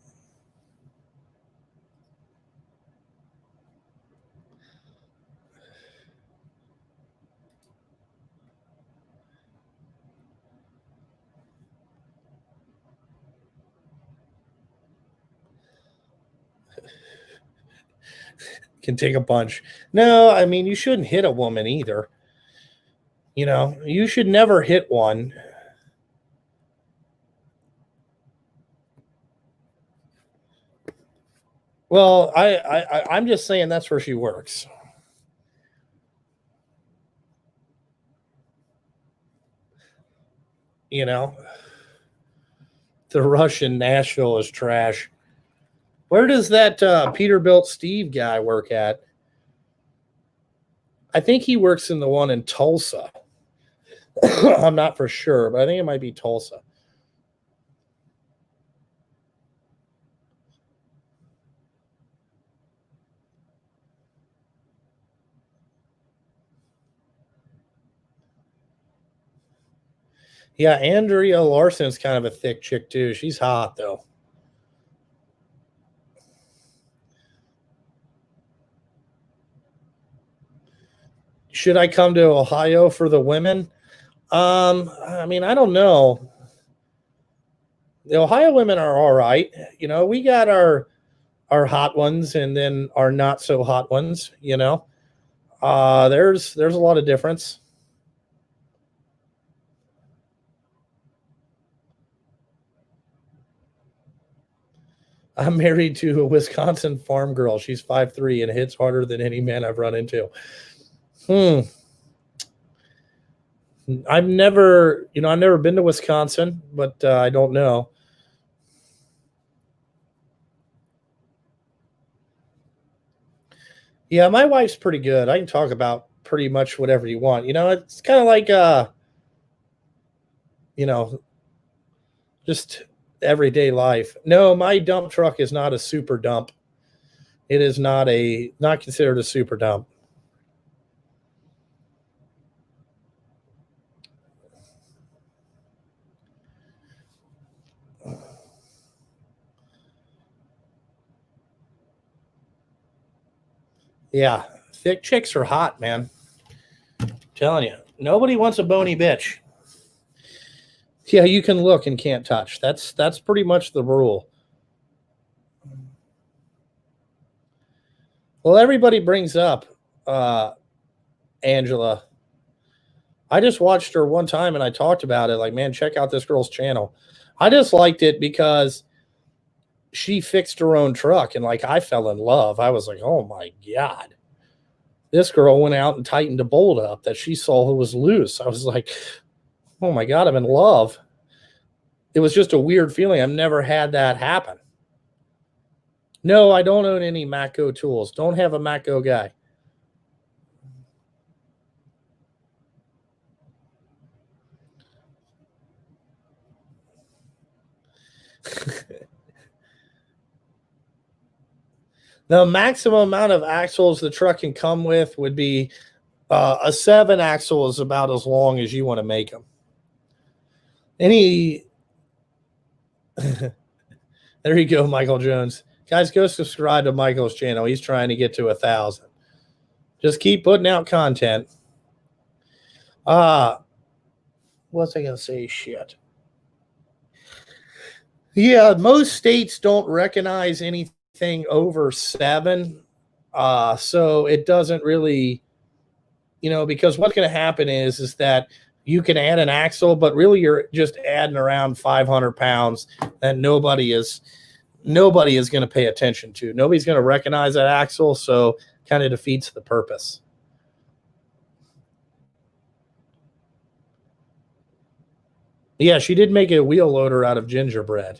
can take a punch. No, I mean, you shouldn't hit a woman either. You know, you should never hit one. Well, I'm just saying that's where she works. You know, the Rush in Nashville is trash. Where does that Peterbilt Steve guy work at? I think he works in the one in Tulsa. I'm not for sure, but I think it might be Tulsa. Yeah, Andrea Larson's kind of a thick chick too. She's hot though. Should I come to Ohio for the women? I mean, I don't know. The Ohio women are all right. You know, we got our hot ones and then our not so hot ones, you know. There's a lot of difference. I'm married to a Wisconsin farm girl. She's 5'3" and hits harder than any man I've run into. Hmm. I've never been to Wisconsin, but I don't know. Yeah, my wife's pretty good. I can talk about pretty much whatever you want. You know, it's kind of like you know, just everyday life. No, my dump truck is not a super dump. It is not considered a super dump. Yeah, thick chicks are hot, man. I'm telling you, nobody wants a bony bitch. Yeah, you can look and can't touch. That's pretty much the rule. Well, everybody brings up uh, Angela. I just watched her one time and I talked about it. Like, man, check out this girl's channel. I just liked it because she fixed her own truck and like I fell in love. I was like, oh my God. This girl went out and tightened a bolt up that she saw was loose. I was like, oh my God, I'm in love. It was just a weird feeling. I've never had that happen. No, I don't own any Matco tools. Don't have a Matco guy. The maximum amount of axles the truck can come with would be a 7 axle is about as long as you want to make them. There you go, Michael Jones. Guys, go subscribe to Michael's channel. He's trying to get to 1,000. Just keep putting out content. What's I gonna say? Shit. Yeah, most states don't recognize anything over 7. So it doesn't really, because what's going to happen is that you can add an axle, but really you're just adding around 500 pounds that nobody is going to pay attention to. Nobody's going to recognize that axle, so kind of defeats the purpose. Yeah, she did make a wheel loader out of gingerbread.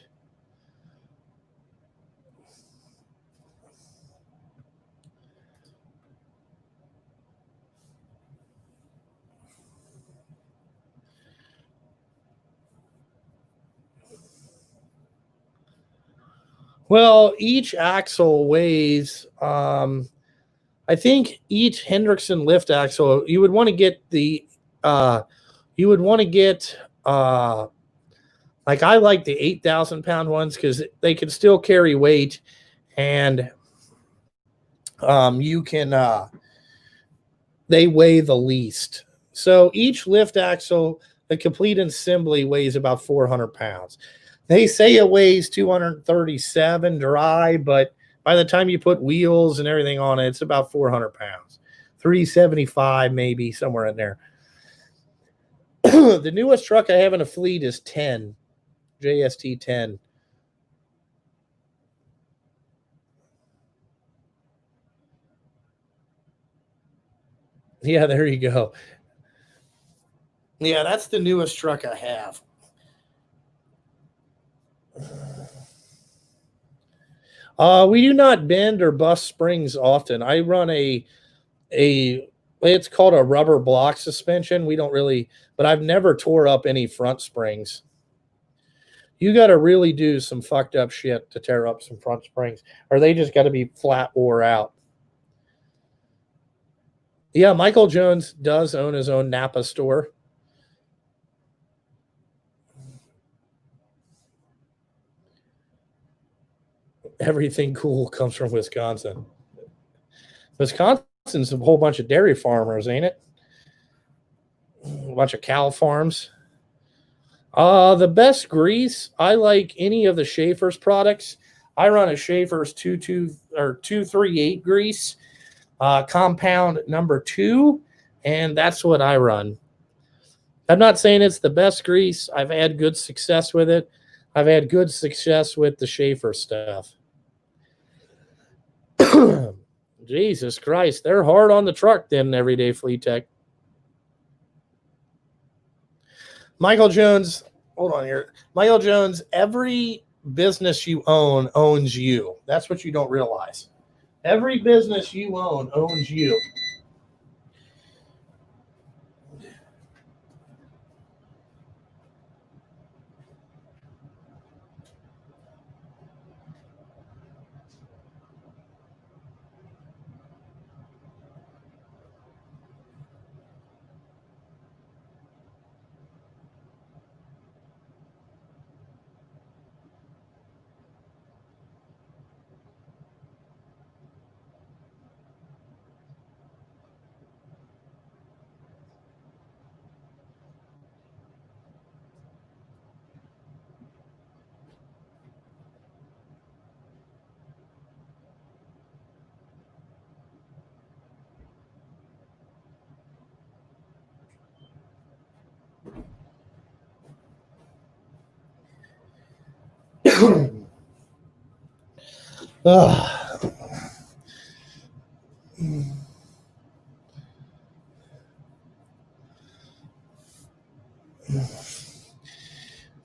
Well, each axle weighs, I think each Hendrickson lift axle, you would want to get like I like the 8,000 pound ones because they can still carry weight, and they weigh the least. So each lift axle, the complete assembly weighs about 400 pounds. They say it weighs 237 dry, but by the time you put wheels and everything on it, it's about 400 pounds, 375 maybe, somewhere in there. The newest truck I have in a fleet is 10, JST 10. Yeah, there you go. Yeah, that's the newest truck I have. We do not bend or bust springs often. I run it's called a rubber block suspension. We don't really, but I've never tore up any front springs. You got to really do some fucked up shit to tear up some front springs, or they just got to be flat wore out. Yeah, Michael Jones does own his own Napa store. Everything cool comes from Wisconsin. Wisconsin's a whole bunch of dairy farmers, ain't it? A bunch of cow farms. The best grease, I like any of the Schaefer's products. I run a Schaefer's 238 grease, compound number 2, and that's what I run. I'm not saying it's the best grease. I've had good success with it. I've had good success with the Schaefer stuff. Jesus Christ, they're hard on the truck then, Everyday Fleet Tech. Michael Jones, hold on here. Michael Jones, every business you own owns you. That's what you don't realize. Every business you own owns you.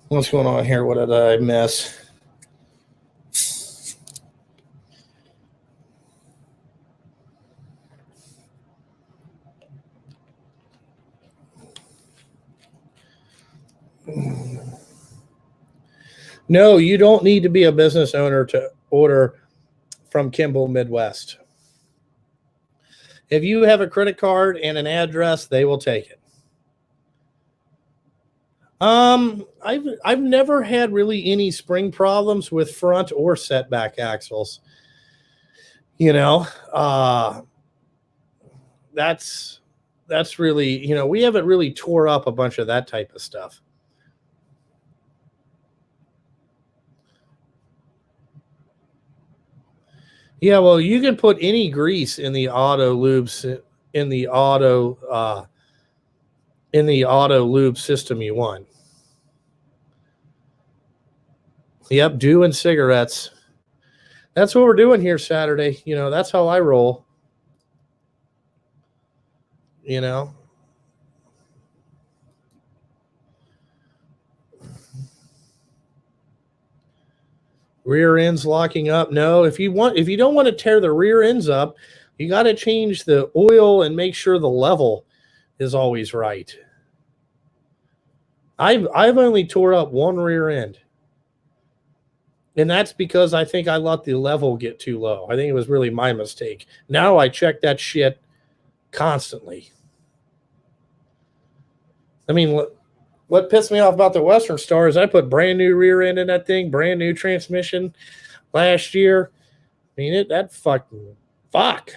What's going on here? What did I miss? No, you don't need to be a business owner to order from Kimball Midwest. If you have a credit card and an address, they will take it. I've never had really any spring problems with front or setback axles. You know, that's really, we haven't really tore up a bunch of that type of stuff. Yeah, well, you can put any grease in the auto lubes in the auto lube system you want. Yep, doing cigarettes. That's what we're doing here Saturday. That's how I roll. You know. Rear ends locking up. No, if you don't want to tear the rear ends up, you got to change the oil and make sure the level is always right. I've only tore up one rear end. And that's because I think I let the level get too low. I think it was really my mistake. Now I check that shit constantly. I mean, what pissed me off about the Western Star is I put brand new rear end in that thing, brand new transmission last year. I mean, that fucking fuck.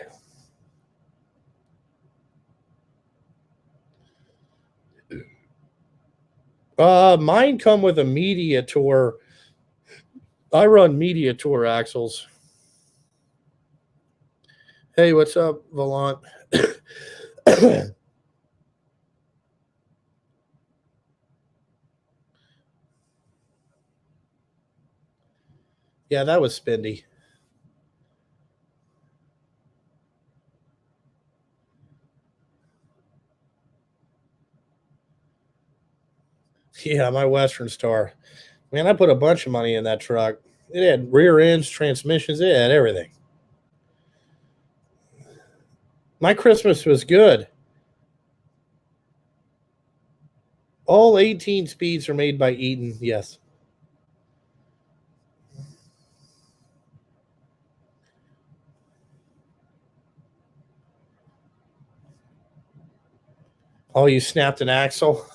Mine come with a Mediator. I run Mediator axles. Hey, what's up, Volant? Yeah, that was spendy. Yeah, my Western Star. Man, I put a bunch of money in that truck. It had rear ends, transmissions, it had everything. My Christmas was good. All 18 speeds are made by Eaton, yes. Oh, you snapped an axle?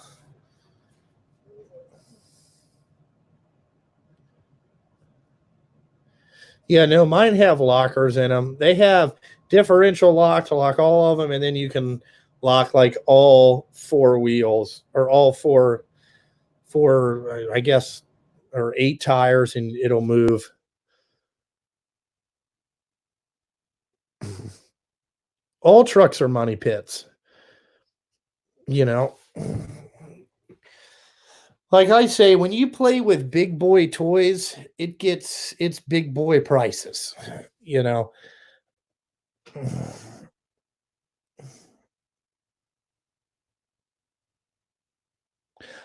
Yeah, no, mine have lockers in them. They have differential lock to lock all of them, and then you can lock like all four wheels or all four, I guess, or 8 tires, and it'll move. All trucks are money pits. You know, like I say, when you play with big boy toys, it's big boy prices. You know.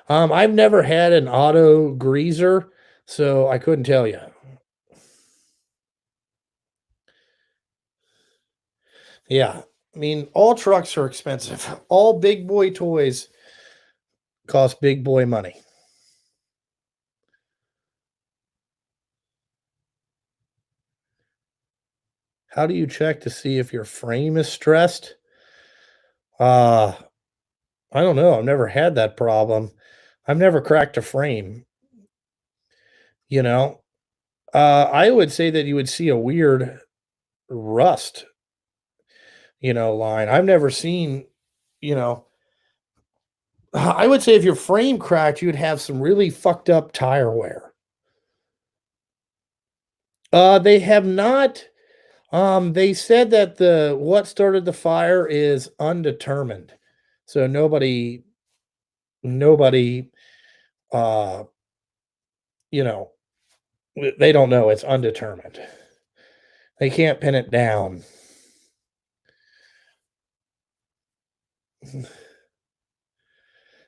I've never had an auto greaser, so I couldn't tell you. Yeah. I mean, all trucks are expensive. All big boy toys cost big boy money. How do you check to see if your frame is stressed? Uh, I don't know. I've never had that problem. I've never cracked a frame, you know. I would say that you would see a weird rust, line. I've never seen, you know, I would say if your frame cracked, you'd have some really fucked up tire wear. They have not. They said that what started the fire is undetermined, so nobody, uh, you know, they don't know. It's undetermined. They can't pin it down.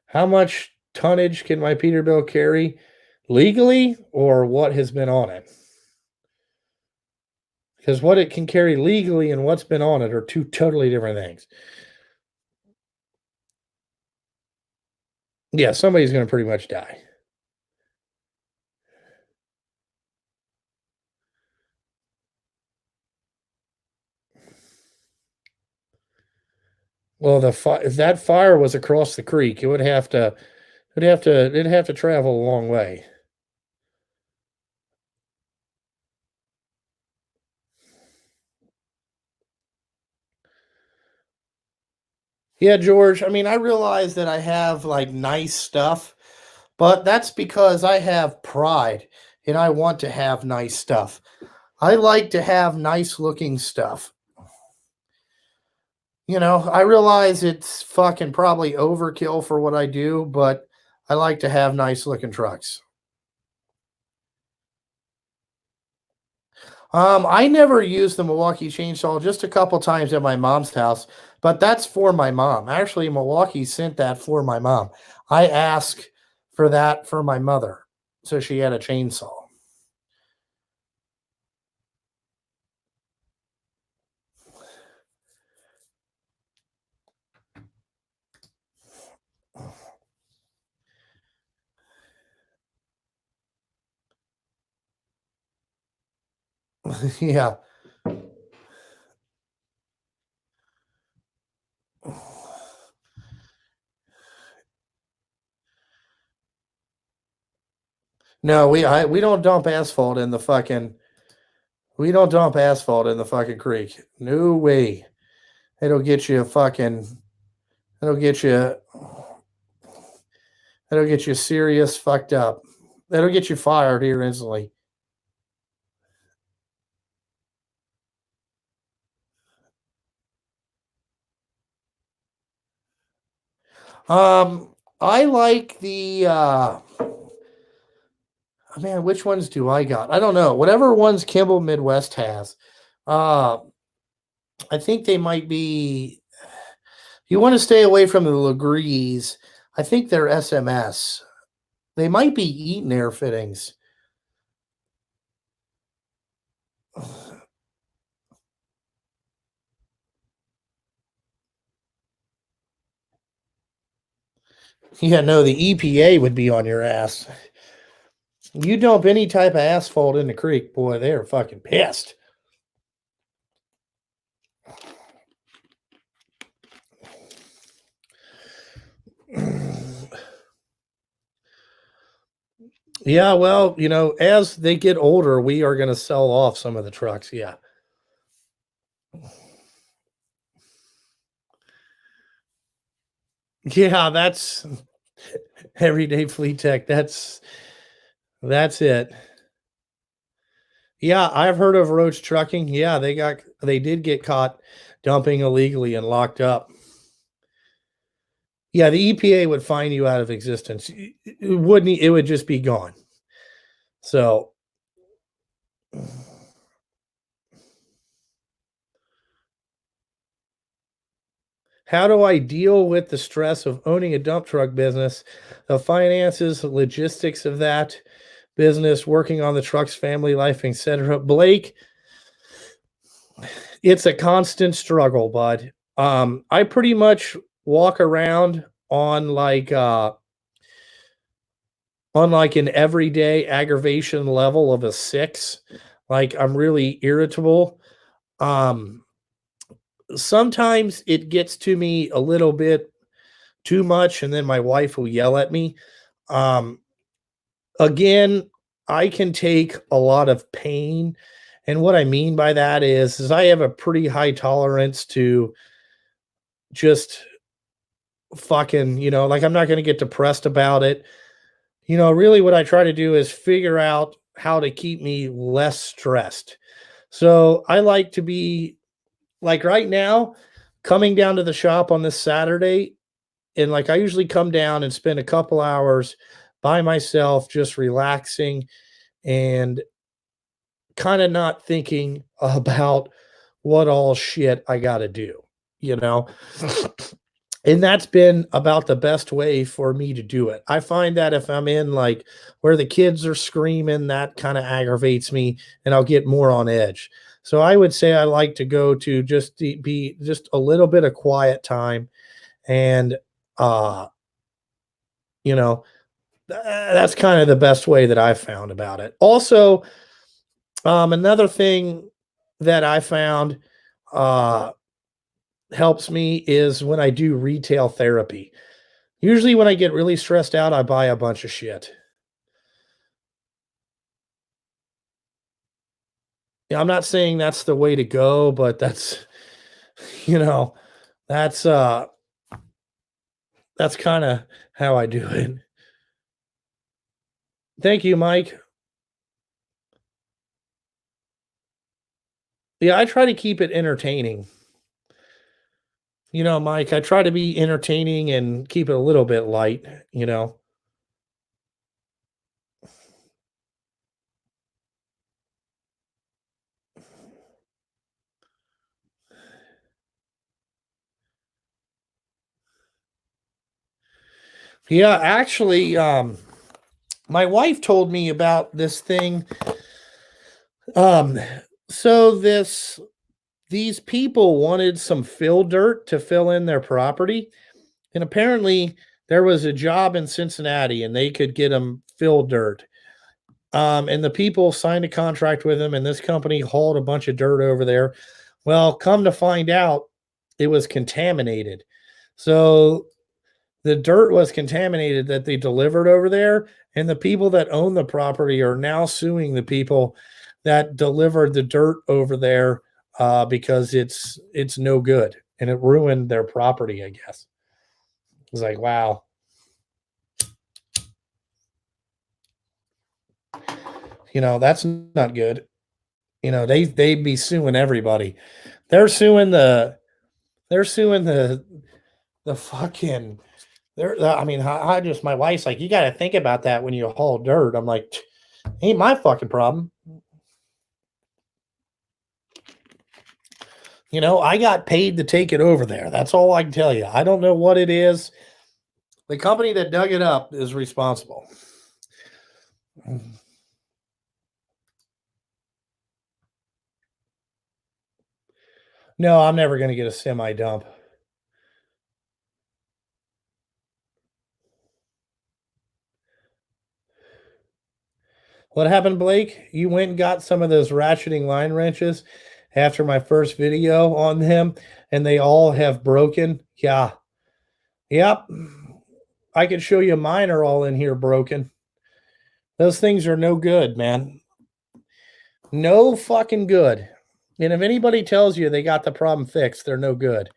How much tonnage can my Peterbilt carry legally, or what has been on it? Because what it can carry legally and what's been on it are two totally different things. Yeah, somebody's going to pretty much die. Well, if that fire was across the creek, it'd have to travel a long way. Yeah, George. I mean, I realize that I have like nice stuff, but that's because I have pride and I want to have nice stuff. I like to have nice looking stuff. I realize it's fucking probably overkill for what I do, but I like to have nice looking trucks. I never used the Milwaukee chainsaw, just a couple times at my mom's house, but that's for my mom. Actually, Milwaukee sent that for my mom. I asked for that for my mother, so she had a chainsaw. Yeah. No, we don't dump asphalt in the fucking we don't dump asphalt in the fucking creek. No way. It'll get you fucking it'll get you it'll get you serious fucked up. It'll get you fired here instantly. I like the man, which ones do I got? I don't know. Whatever ones Kimball Midwest has. Uh I think they might be you want to stay away from the Legrees. I think they're SMS. They might be Eaton air fittings. Yeah, no, the EPA would be on your ass. You dump any type of asphalt in the creek, boy, they're fucking pissed. Yeah, well, as they get older, we are going to sell off some of the trucks. Yeah. Yeah, that's everyday fleet tech. That's it. Yeah, I've heard of Roach Trucking. Yeah, they did get caught dumping illegally and locked up. Yeah, the EPA would fine you out of existence. It wouldn't it would just be gone. So how do I deal with the stress of owning a dump truck business, the finances, the logistics of that business, working on the truck's family life, etc.? Blake, it's a constant struggle, bud. I pretty much walk around on like an everyday aggravation level of a 6. Like I'm really irritable. Um, Sometimes it gets to me a little bit too much, and then my wife will yell at me. Um, Again, I can take a lot of pain, and what I mean by that is I have a pretty high tolerance to just fucking, like I'm not going to get depressed about it. Really what I try to do is figure out how to keep me less stressed. So I like to be like right now, coming down to the shop on this Saturday, and like I usually come down and spend a couple hours by myself, just relaxing and kind of not thinking about what all shit I got to do, you know? And that's been about the best way for me to do it. I find that if I'm in like where the kids are screaming, that kind of aggravates me and I'll get more on edge. So I would say I like to go to just be just a little bit of quiet time and uh you know that's kind of the best way that I've found about it. Also, another thing that I found uh helps me is when I do retail therapy. Usually when I get really stressed out, I buy a bunch of shit. Yeah, I'm not saying that's the way to go, but that's you know, that's that's kind of how I do it. Thank you, Mike. Yeah, I try to keep it entertaining. Mike, I try to be entertaining and keep it a little bit light, you know. Yeah, actually, my wife told me about this thing. Um, so these people wanted some fill dirt to fill in their property, and apparently there was a job in Cincinnati, and they could get them fill dirt. And the people signed a contract with him, and this company hauled a bunch of dirt over there. Well, come to find out, it was contaminated. So the dirt was contaminated that they delivered over there, and the people that own the property are now suing the people that delivered the dirt over there because it's no good and it ruined their property. I guess it's like wow, that's not good. They'd be suing everybody. They're suing the they're suing the fucking I mean, I just my wife's like, you got to think about that when you haul dirt. I'm like, ain't my fucking problem. I got paid to take it over there. That's all I can tell you. I don't know what it is. The company that dug it up is responsible. No, I'm never going to get a semi dump. What happened, Blake? You went and got some of those ratcheting line wrenches after my first video on them, and they all have broken. Yeah. Yep. I can show you mine are all in here broken. Those things are no good, man. No fucking good. And if anybody tells you they got the problem fixed, they're no good.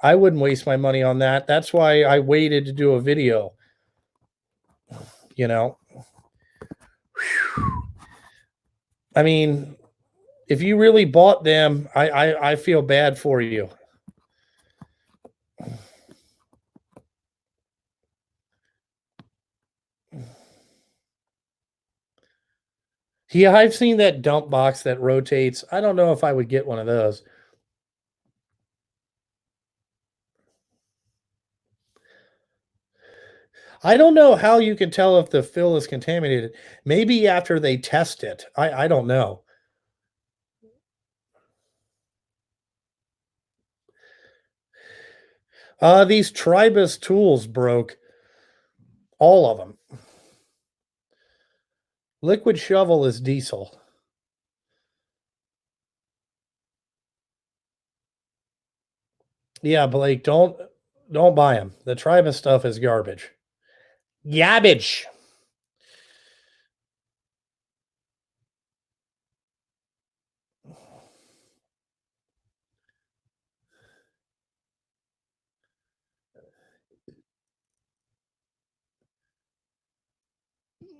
I wouldn't waste my money on that. That's why I waited to do a video. You know, I mean, if you really bought them, I feel bad for you. Yeah, I've seen that dump box that rotates. I don't know if I would get one of those. I don't know how you can tell if the fill is contaminated. Maybe after they test it. I don't know. These Tribus tools broke. All of them. Liquid shovel is diesel. Yeah, Blake, don't buy them. The Tribus stuff is garbage. Garbage.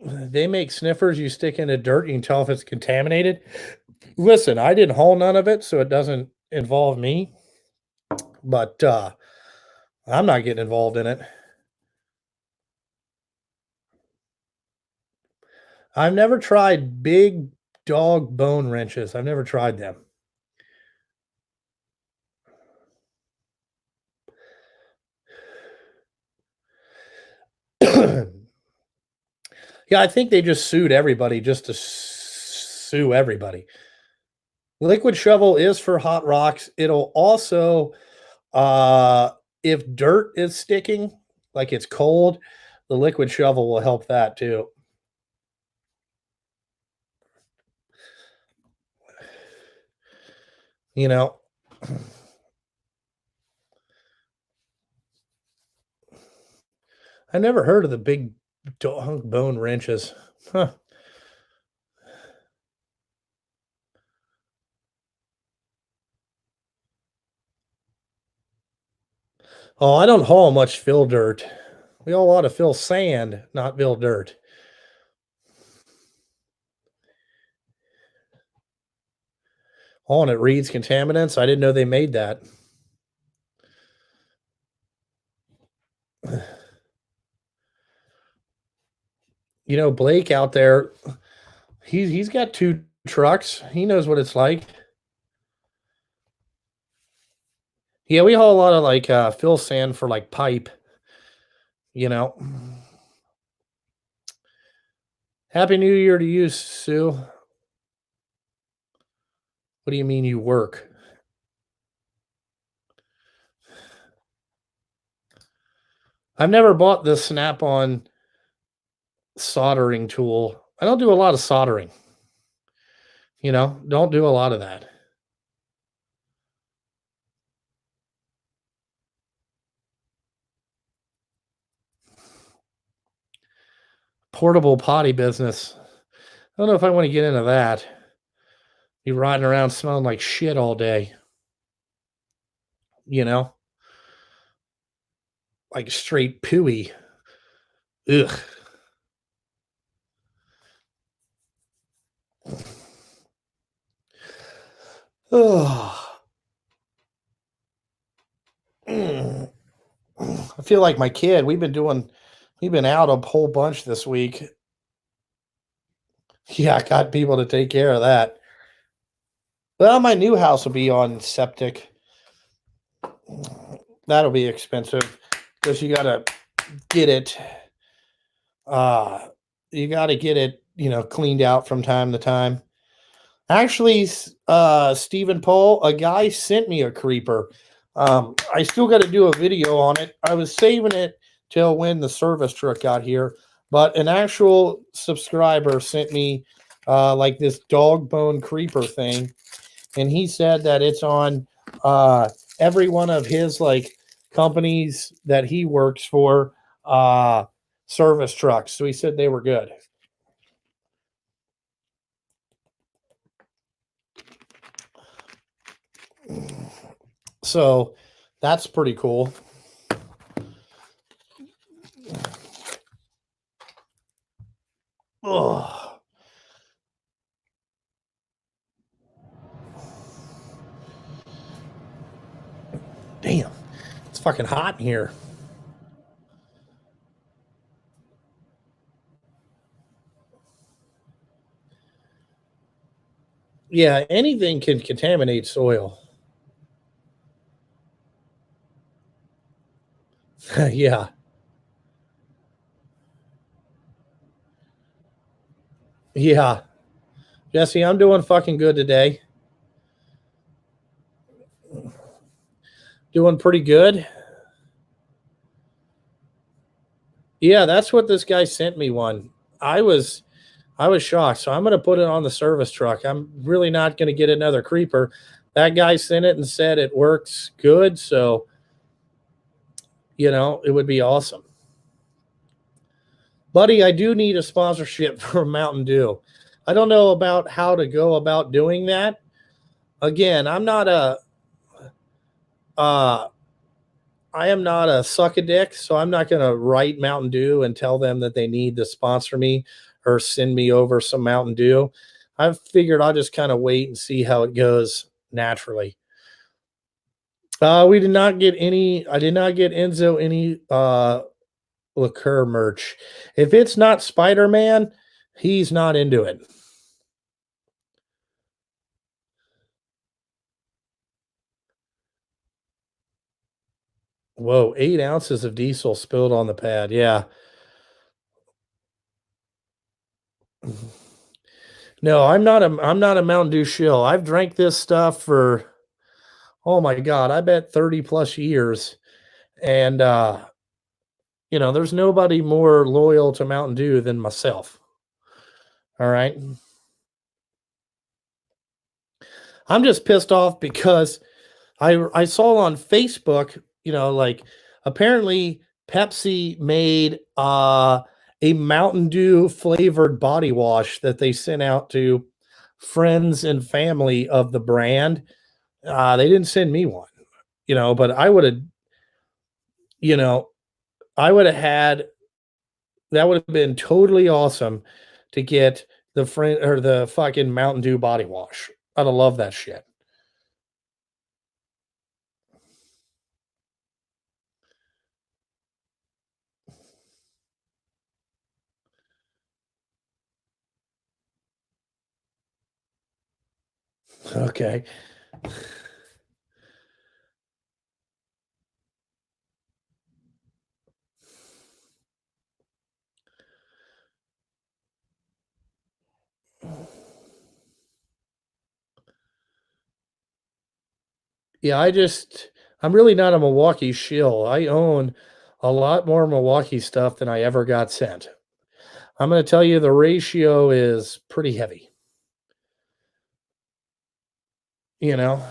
They make sniffers you stick into dirt. You can tell if it's contaminated. Listen, I didn't haul none of it, so it doesn't involve me. But I'm not getting involved in it. I've never tried big dog bone wrenches. I've never tried them. Yeah, I think they just sued everybody just to sue everybody. Liquid shovel is for hot rocks. It'll also, if dirt is sticking, like it's cold, the liquid shovel will help that too. You know, I never heard of the big dog bone wrenches. Huh. Oh, I don't haul much fill dirt. We haul a lot of fill sand, not fill dirt. Oh, and it reads contaminants. I didn't know they made that. You know, Blake out there, he's got 2 trucks. He knows what it's like. Yeah, we haul a lot of like fill sand for like pipe, you know. Happy New Year to you, Sue. What do you mean you work? I've never bought the Snap-on soldering tool. I don't do a lot of soldering. You know, don't do a lot of that. Portable potty business. I don't know if I want to get into that. Be riding around smelling like shit all day. You know, like straight pooey. Ugh. Oh. I feel like my kid. We've been out a whole bunch this week. Yeah, I got people to take care of that. Well, my new house will be on septic. That'll be expensive because get it you got to get it, cleaned out from time to time. Actually, Stephen Paul, a guy sent me a creeper. I still got to do a video on it. I was saving it till when the service truck got here, but an actual subscriber sent me like this dog bone creeper thing, and he said that it's on every one of his like companies that he works for service trucks. So he said they were good. So that's pretty cool. Oh. Damn. It's fucking hot in here. Yeah, anything can contaminate soil. Yeah. Yeah. Jesse, I'm doing fucking good today. Doing pretty good. Yeah, that's what this guy sent me one. I was shocked. So I'm going to put it on the service truck. I'm really not going to get another creeper. That guy sent it and said it works good, so it would be awesome. Buddy, I do need a sponsorship from Mountain Dew. I don't know about how to go about doing that. Again, I am not a suck a dick, so I'm not going to write Mountain Dew and tell them that they need to sponsor me or send me over some Mountain Dew. I've figured I'll just kind of wait and see how it goes naturally. We did not get any. I did not get Enzo any liqueur merch. If it's not Spider-Man, he's not into it. Whoa, 8 ounces of diesel spilled on the pad. Yeah. No, I'm not a Mountain Dew shill. I've drank this stuff for, oh my God, I bet 30 plus years. And there's nobody more loyal to Mountain Dew than myself. All right. I'm just pissed off because I saw on Facebook, like apparently Pepsi made a Mountain Dew flavored body wash that they sent out to friends and family of the brand. They didn't send me one, but I would have, you know, I would have had that would have been totally awesome to get the friend or the fucking Mountain Dew body wash. I'd have loved that shit. Okay. Yeah, I'm really not a Milwaukee shill. I own a lot more Milwaukee stuff than I ever got sent. I'm gonna tell you the ratio is pretty heavy, you know?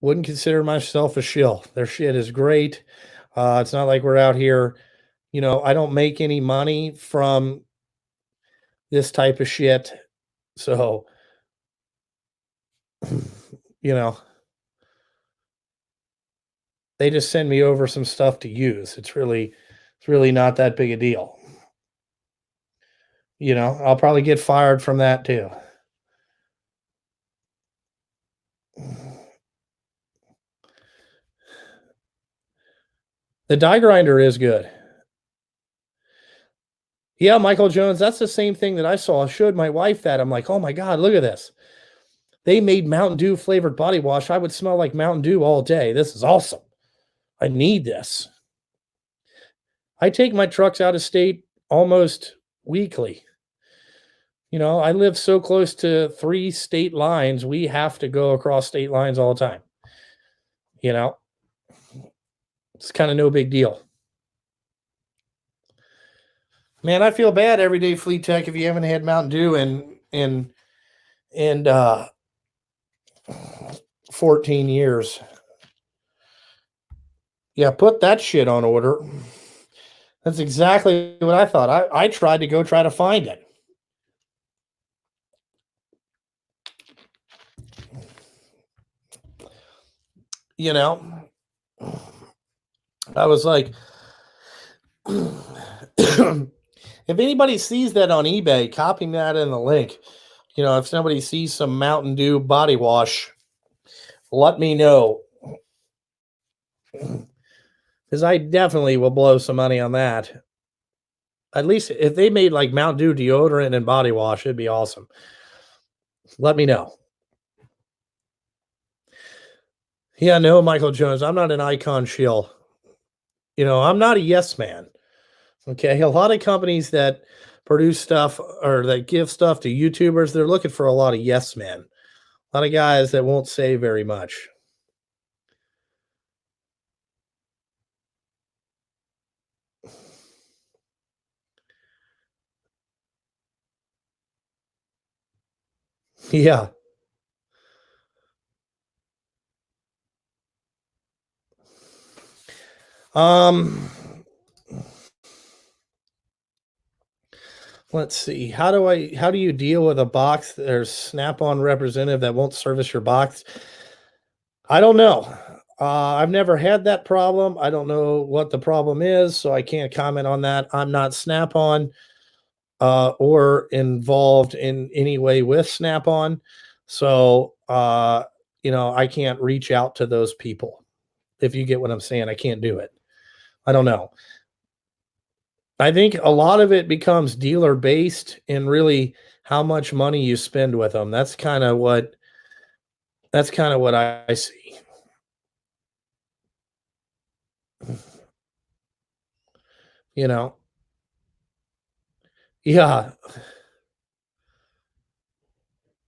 Wouldn't consider myself a shill. Their shit is great. It's not like we're out here, I don't make any money from this type of shit. So, you know, they just send me over some stuff to use. It's really not that big a deal. I'll probably get fired from that too. The die grinder is good. Yeah, Michael Jones, that's the same thing that I saw. I showed my wife that. I'm like, "Oh my god, look at this. They made Mountain Dew flavored body wash. I would smell like Mountain Dew all day. This is awesome. I need this." I take my trucks out of state almost weekly. I live so close to 3 state lines, we have to go across state lines all the time. You know, it's kind of no big deal. Man, I feel bad every day, Fleet Tech, if you haven't had Mountain Dew in 14 years. Yeah, put that shit on order. That's exactly what I thought. I tried to go try to find it. You know, I was like, if anybody sees that on eBay, copy that in the link. If somebody sees some Mountain Dew body wash, let me know. Because I definitely will blow some money on that. At least if they made like Mountain Dew deodorant and body wash, it'd be awesome. Let me know. Yeah, no, Michael Jones. I'm not an icon shill. I'm not a yes man. Okay. A lot of companies that produce stuff or that give stuff to YouTubers, they're looking for a lot of yes men. A lot of guys that won't say very much. Yeah. Um let's see. How do you deal with a box there's Snap-on representative that won't service your box? I don't know. I've never had that problem. I don't know what the problem is, so I can't comment on that. I'm not Snap-on or involved in any way with Snap-on. So, I can't reach out to those people. If you get what I'm saying, I can't do it. I don't know. I think a lot of it becomes dealer based and really how much money you spend with them. That's kind of what I see. You know. Yeah,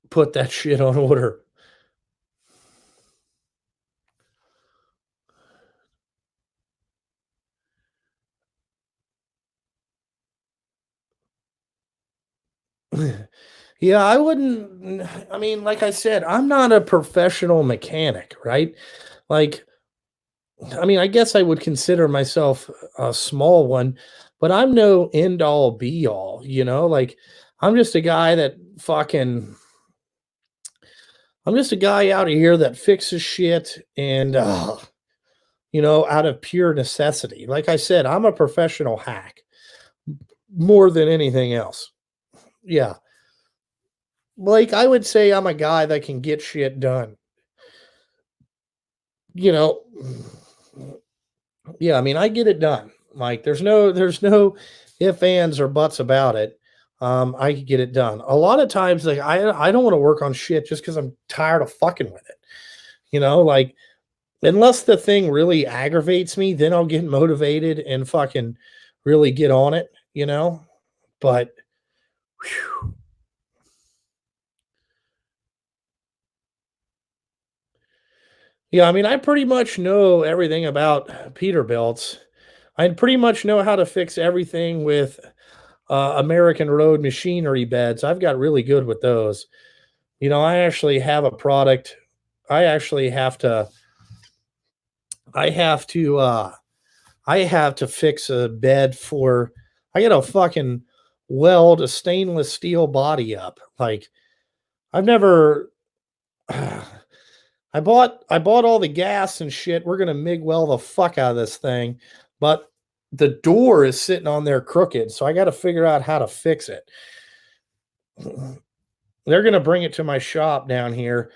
put that shit on order. Yeah, I wouldn't. I mean, like I said, I'm not a professional mechanic, right? Like I mean, I guess I would consider myself a small one, but I'm no end all be all, like I'm just a guy that fucking I'm just a guy out of here that fixes shit and out of pure necessity. Like I said, I'm a professional hack more than anything else. Yeah. Like I would say I'm a guy that can get shit done. You know, yeah, I mean, I get it done. Like there's no if, ands, or buts about it. I could get it done. A lot of times, like I don't want to work on shit just because I'm tired of fucking with it. Like unless the thing really aggravates me, then I'll get motivated and fucking really get on it. But whew, yeah, I mean, I pretty much know everything about Peterbilts. I pretty much know how to fix everything with American Road machinery beds. I've got really good with those. I actually have a product. I actually have to. I have to. I have to fix a bed for. I got to fucking weld a stainless steel body up. Like I've never. I bought all the gas and shit. We're gonna MIG weld the fuck out of this thing, but the door is sitting on there crooked, so I got to figure out how to fix it. They're gonna bring it to my shop down here,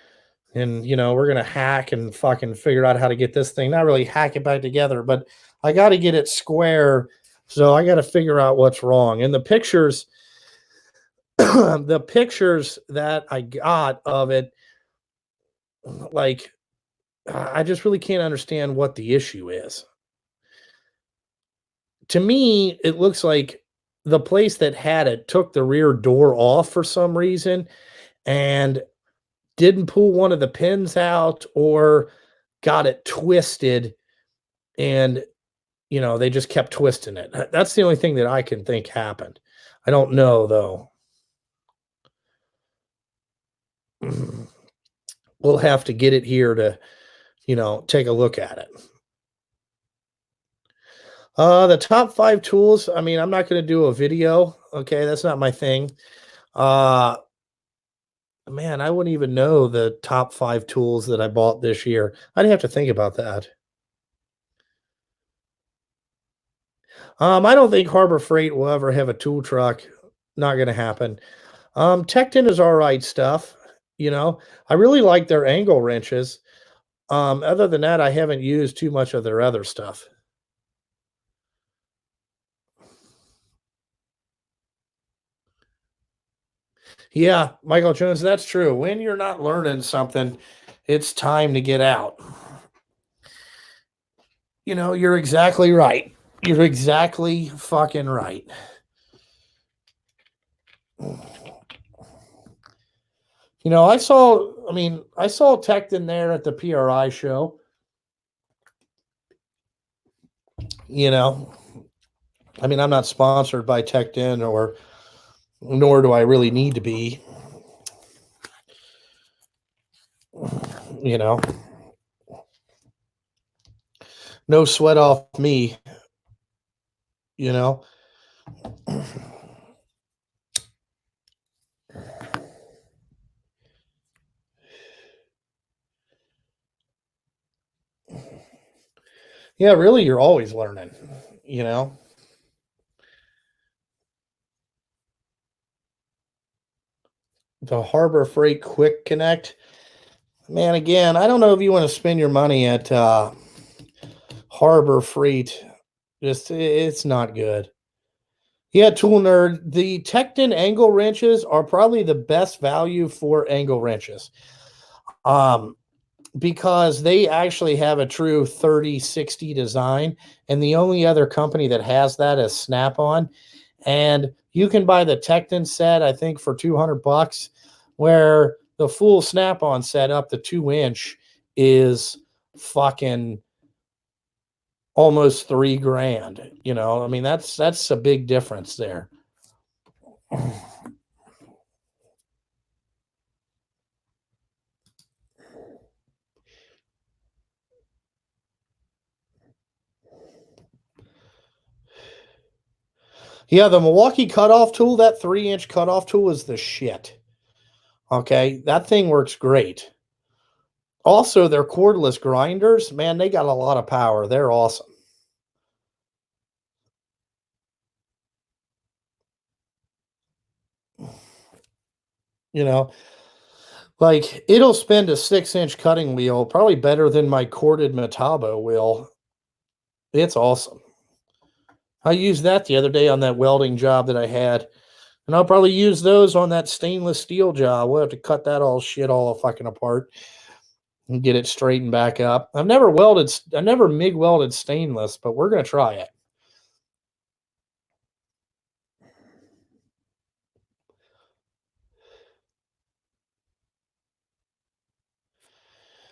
and we're gonna hack and fucking figure out how to get this thing. Not really hack it back together, but I got to get it square. So I got to figure out what's wrong. And the pictures, the pictures that I got of it, like I just really can't understand what the issue is. To me, it looks like the place that had it took the rear door off for some reason and didn't pull one of the pins out or got it twisted and they just kept twisting it. That's the only thing that I can think happened. I don't know though. We'll have to get it here to, take a look at it. The top 5 tools, I mean, I'm not going to do a video. Okay, that's not my thing. Uh Man, I wouldn't even know the top 5 tools that I bought this year. I'd have to think about that. I don't think Harbor Freight will ever have a tool truck. Not gonna happen. Tekton is alright stuff, I really like their angle wrenches. Other than that, I haven't used too much of their other stuff. Yeah, Michael Jones, that's true. When you're not learning something, it's time to get out. You're exactly right. You're exactly fucking right. I saw Tekton there at the PRI show. You know, I'm not sponsored by Tekton or nor do I really need to be. You know, no sweat off me. You know, yeah, really, you're always learning. You know, the Harbor Freight Quick Connect, man. Again, I don't know if you want to spend your money at Harbor Freight. Just it's not good. Yeah, Tool Nerd. The Tekton angle wrenches are probably the best value for angle wrenches. Um, because they actually have a true 30-60 design, and the only other company that has that is Snap-on. And you can buy the Tekton set, I think, for $200, where the full Snap-on set up the 2-inch is fucking almost 3 grand. That's a big difference there. Yeah, the Milwaukee cutoff tool, that 3-inch cutoff tool is the shit. Okay, that thing works great. Also, their cordless grinders, man, they got a lot of power. They're awesome. You know, like it'll spend a 6-inch cutting wheel probably better than my corded Metabo will. It's awesome. I used that the other day on that welding job that I had. And I'll probably use those on that stainless steel job. We'll have to cut that all fucking apart and get it straightened back up. I never MIG welded stainless, but we're going to try it.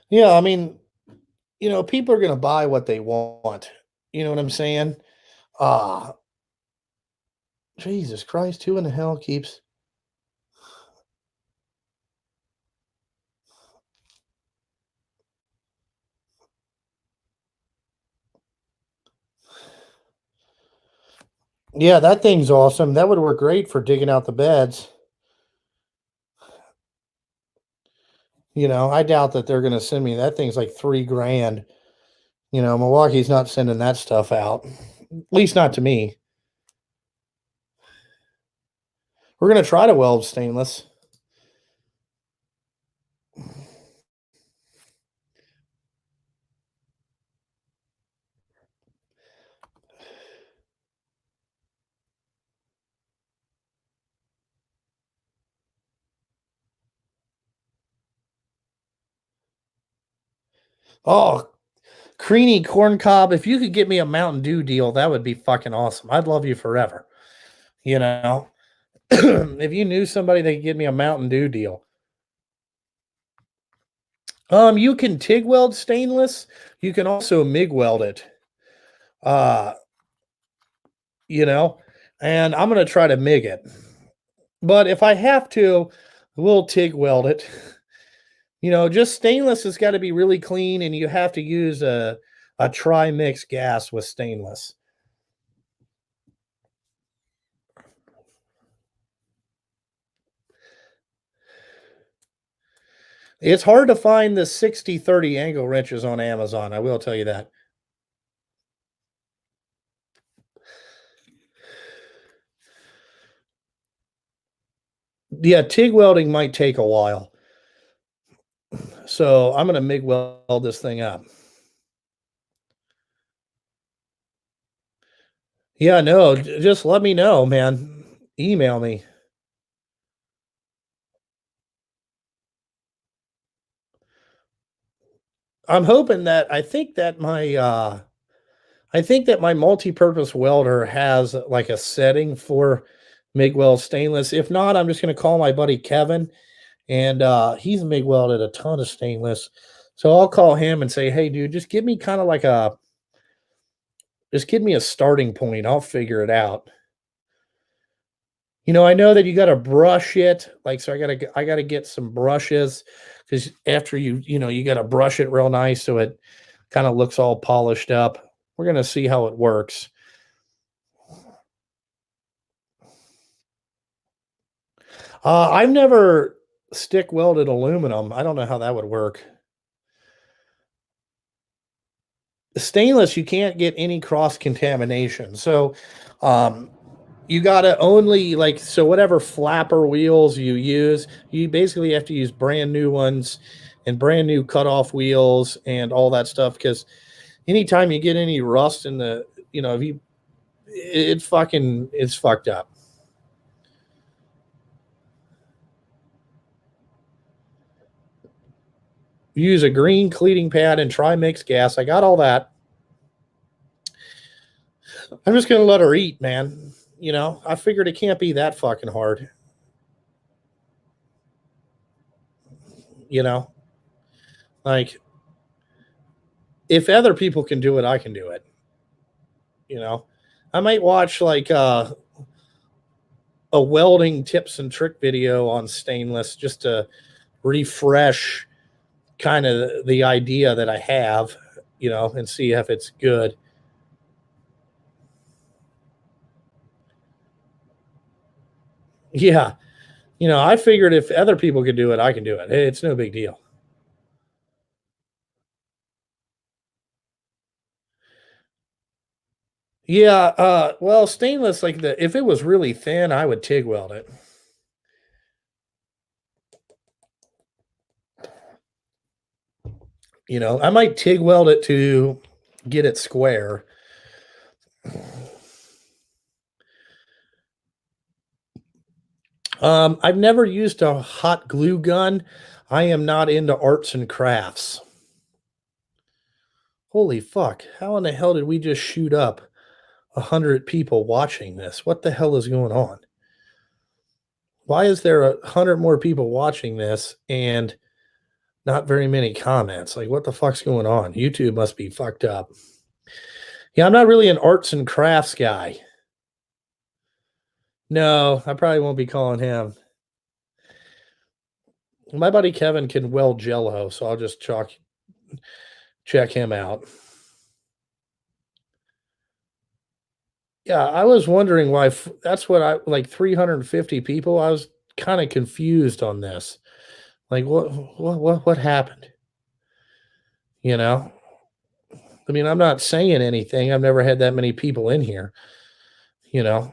Yeah, I mean, people are going to buy what they want. You know what I'm saying? Ah, Jesus Christ, who in the hell keeps. Yeah, that thing's awesome. That would work great for digging out the beds. I doubt that they're going to send me that thing's like $3,000. Milwaukee's not sending that stuff out. At least not to me. We're going to try to weld stainless. Oh, creamy corn cob. If you could get me a Mountain Dew deal, that would be fucking awesome. I'd love you forever. If you knew somebody that could get me a Mountain Dew deal. You can TIG weld stainless. You can also MIG weld it. Uh, and I'm gonna try to MIG it. But if I have to, we'll TIG weld it. Just stainless has got to be really clean, and you have to use a tri-mix gas with stainless. It's hard to find the 60-30 angle wrenches on Amazon. I will tell you that. Yeah, TIG welding might take a while. So I'm going to MIG weld this thing up. Yeah, no, just let me know, man. Email me. I'm hoping that I think that my multi-purpose welder has like a setting for MIG weld stainless. If not, I'm just going to call my buddy Kevin, and he's MIG welded a ton of stainless. So I'll call him and say, "Hey, dude, just give me a starting point. I'll figure it out." I know that you got to brush it. Like, so I got to get some brushes because after you got to brush it real nice so it kind of looks all polished up. We're going to see how it works. I've never stick welded aluminum. I don't know how that would work. The stainless, you can't get any cross contamination. So, um, you gotta only so whatever flapper wheels you use, you basically have to use brand new ones and brand new cutoff wheels and all that stuff. Because anytime you get any rust in the, if you, it's fucked up. Use a green cleaning pad and try mix gas. I got all that. I'm just gonna let her eat, man. I figured it can't be that fucking hard. You know, like if other people can do it, I can do it. I might watch like a welding tips and trick video on stainless just to refresh kind of the idea that I have, and see if it's good. Yeah. I figured if other people could do it, I can do it. It's no big deal. Yeah, well, stainless like if it was really thin, I would TIG weld it. I might TIG weld it to get it square. I've never used a hot glue gun. I am not into arts and crafts. Holy fuck. How in the hell did we just shoot up 100 people watching this? What the hell is going on? Why is there 100 more people watching this and not very many comments? Like, what the fuck's going on? YouTube must be fucked up. Yeah, I'm not really an arts and crafts guy. No, I probably won't be calling him. My buddy Kevin can weld Jello, so I'll just check him out. Yeah, I was wondering why that's what I like 350 people. I was kind of confused on this. Like what happened? You know? I mean, I'm not saying anything. I've never had that many people in here, you know.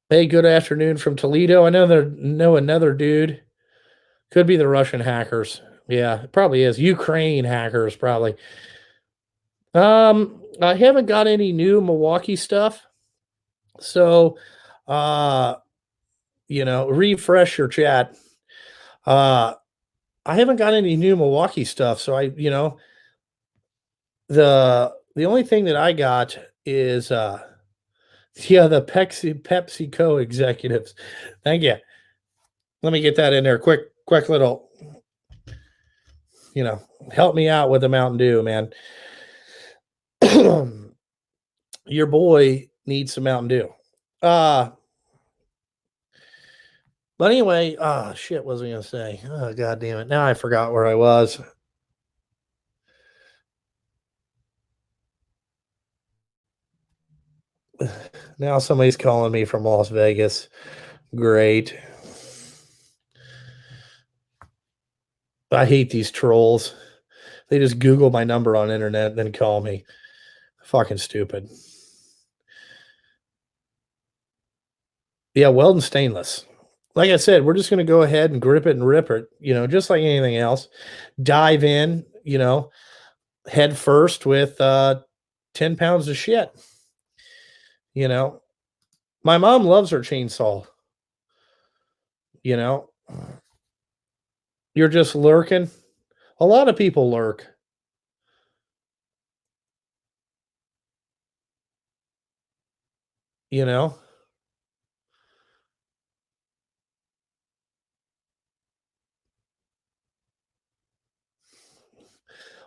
Hey, good afternoon from Toledo. I know another dude. Could be the Russian hackers. Yeah, it probably is. Ukraine hackers, probably. I haven't got any new Milwaukee stuff. So refresh your chat. Uh I haven't got any new Milwaukee stuff. So the only thing that I got is yeah, the PepsiCo executives. Thank you. Let me get that in there. Quick little, help me out with the Mountain Dew, man. Your boy needs some Mountain Dew. But anyway, shit, what was I gonna say? Oh, god damn it. Now I forgot where I was. Now somebody's calling me from Las Vegas. Great. I hate these trolls. They just Google my number on internet and then call me. Fucking stupid. Yeah, Weldon stainless. Like I said, we're just going to go ahead and grip it and rip it, just like anything else. Dive in, head first with 10 pounds of shit. My mom loves her chainsaw. You're just lurking. A lot of people lurk. You know?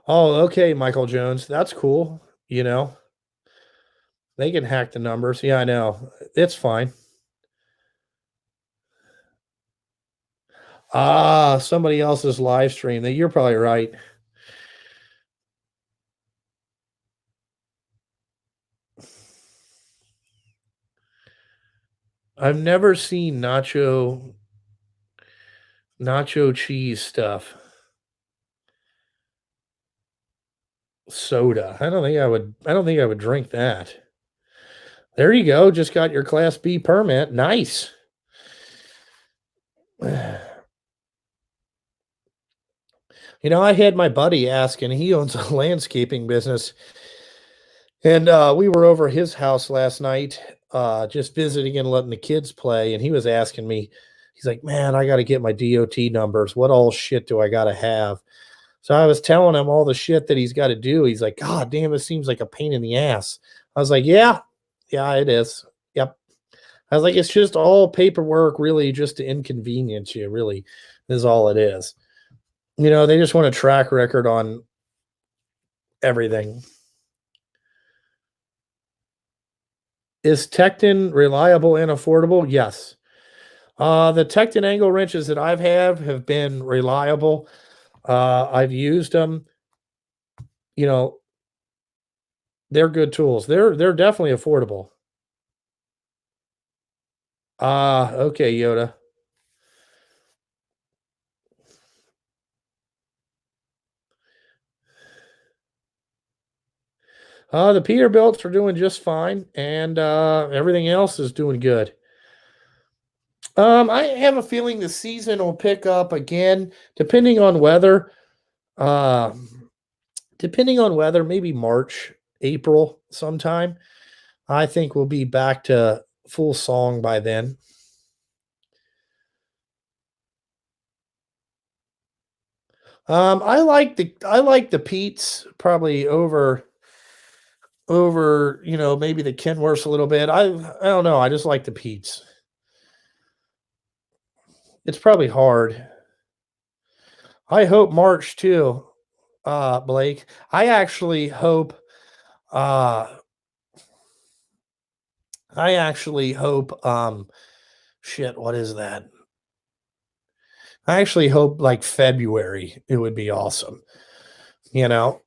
Oh, okay, Michael Jones. That's cool. They can hack the numbers. Yeah, I know. It's fine. Somebody else's live stream. That you're probably right. I've never seen nacho cheese stuff. Soda. I don't think I would drink that. There you go. Just got your class B permit. Nice. I had my buddy ask, and he owns a landscaping business. And we were over his house last night, just visiting and letting the kids play. And he was asking me, he's like, man, I got to get my DOT numbers. What all shit do I got to have? So I was telling him all the shit that he's got to do. He's like, God damn, it seems like a pain in the ass. I was like, yeah, it is. Yep. I was like, it's just all paperwork, really, just to inconvenience you, really, is all it is. They just want a track record on everything. Is Tekton reliable and affordable? Yes. The Tekton angle wrenches that have been reliable. I've used them. They're good tools. They're definitely affordable. Ah, okay, Yoda. The Peterbilts are doing just fine, and everything else is doing good. I have a feeling the season will pick up again, depending on weather. Uh, Depending on weather, maybe March, April, sometime. I think we'll be back to full song by then. I like the Pete's probably over maybe the Kenworths a little bit. I don't know. I just like the Pete's. It's probably hard. I hope March too, Blake. Uh I actually hope shit, what is that? I actually hope like February it would be awesome, you know.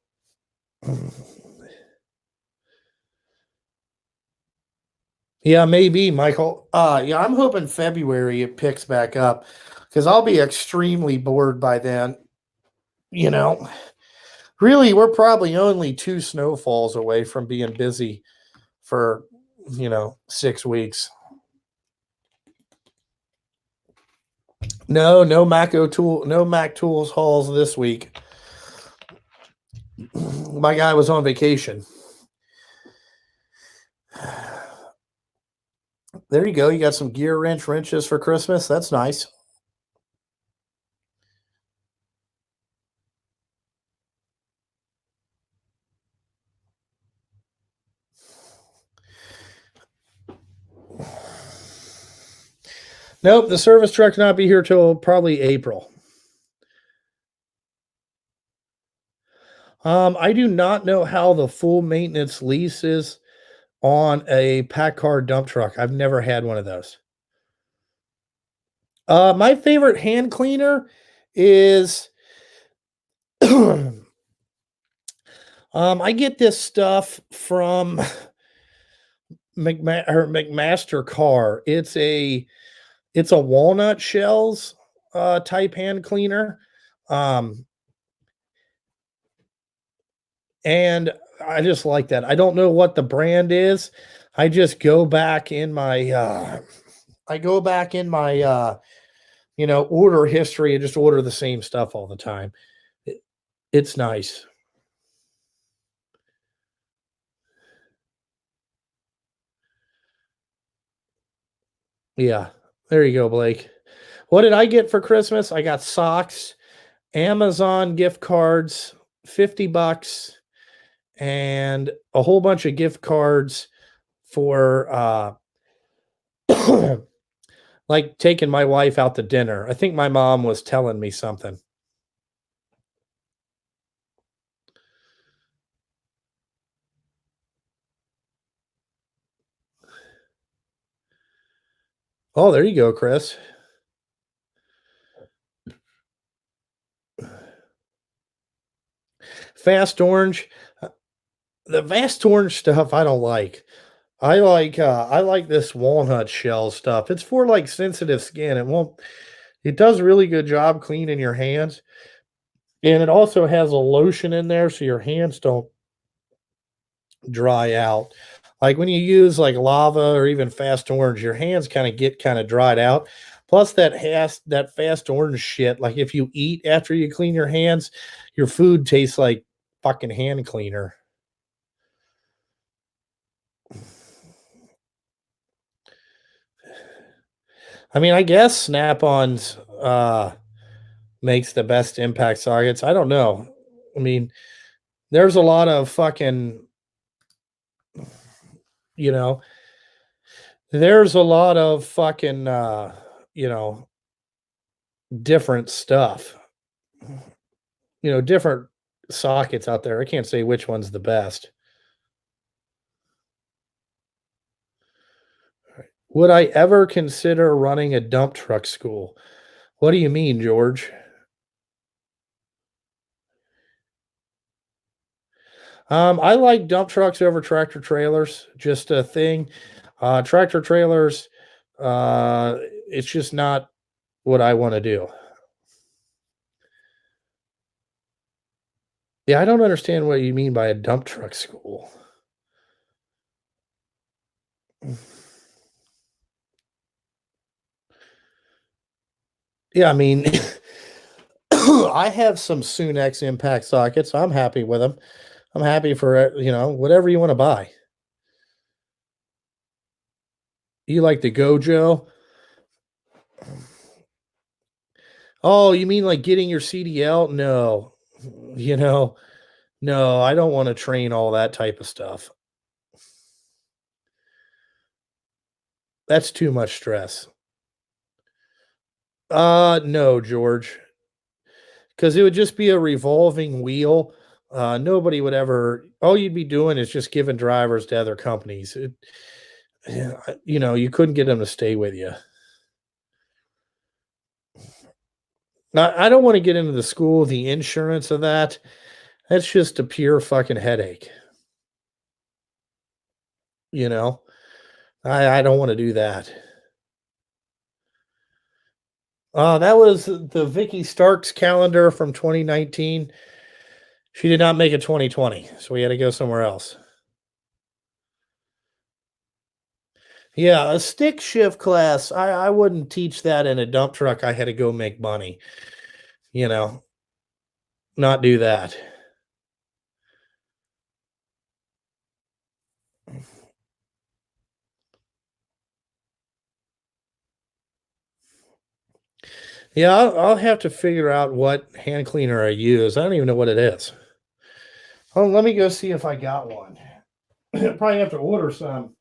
Yeah, maybe, Michael. Yeah, I'm hoping February it picks back up because I'll be extremely bored by then. You know, really, we're probably only two snowfalls away from being busy for 6 weeks. No Mac Tools hauls this week. My guy was on vacation. There you go. You got some gear wrenches for Christmas. That's nice. Nope, the service truck not be here till probably April. I do not know how the full maintenance lease is on a PACCAR dump truck. I've never had one of those. My favorite hand cleaner is I get this stuff from McMaster Car. It's a walnut shells type hand cleaner. Um, and I just like that. I don't know what the brand is. I just go back in my order history and just order the same stuff all the time. It's nice. Yeah. There you go, Blake. What did I get for Christmas? I got socks, Amazon gift cards, $50, and a whole bunch of gift cards for like taking my wife out to dinner. I think my mom was telling me something. Oh, there you go, Chris. Fast Orange. The Fast Orange stuff I don't like. I like this walnut shell stuff. It's for like sensitive skin. It does really good job cleaning your hands. And it also has a lotion in there so your hands don't dry out. Like when you use like lava or even fast orange, your hands get kind of dried out. Plus that fast orange shit, like if you eat after you clean your hands, your food tastes like fucking hand cleaner. I mean, I guess Snap-ons makes the best impact sockets. I don't know. I mean, there's a lot of fucking, you know, there's a lot of fucking you know, different stuff. Different sockets out there. I can't say which one's the best. Would I ever consider running a dump truck school? What do you mean, George? I like dump trucks over tractor trailers. Just a thing. Tractor trailers, it's just not what I want to do. Yeah, I don't understand what you mean by a dump truck school. Yeah, I mean, I have some Sunex impact sockets. I'm happy with them. I'm happy for whatever you want to buy. You like the Gojo? Oh, you mean like getting your CDL? No, you know, no, I don't want to train all that type of stuff. That's too much stress. No, George, because it would just be a revolving wheel. Nobody would ever. All you'd be doing is just giving drivers to other companies. Yeah, you couldn't get them to stay with you. I don't want to get into the school, the insurance of that. That's just a pure fucking headache. You know, I don't want to do that. That was the Vicky Starks calendar from 2019. She did not make it 2020, so we had to go somewhere else. Yeah, a stick shift class. I wouldn't teach that in a dump truck. I had to go make money. You know, not do that. Yeah, I'll have to figure out what hand cleaner I use. I don't even know what it is. Oh, let me go see if I got one. Probably have to order some.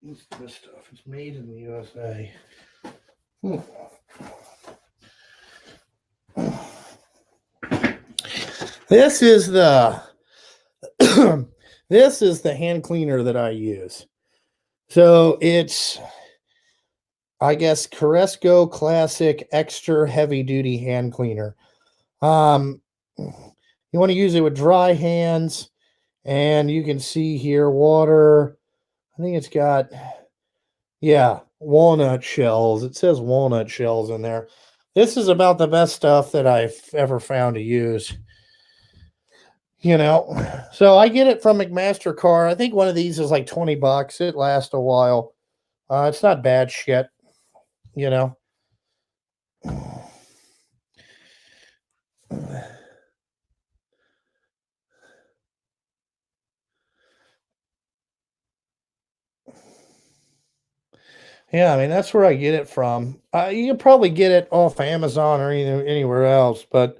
This stuff is made in the USA. This is the this is the hand cleaner that I use. So it's, I guess, Caresco Classic Extra Heavy Duty Hand Cleaner. Um, you want to use it with dry hands, and you can see here water. I think it's got, yeah, walnut shells. It says walnut shells in there. This is about the best stuff that I've ever found to use. So I get it from McMaster Car. I think one of these is like $20. It lasts a while. It's not bad shit, you know. Yeah, I mean that's where I get it from. You can probably get it off Amazon or anywhere else, but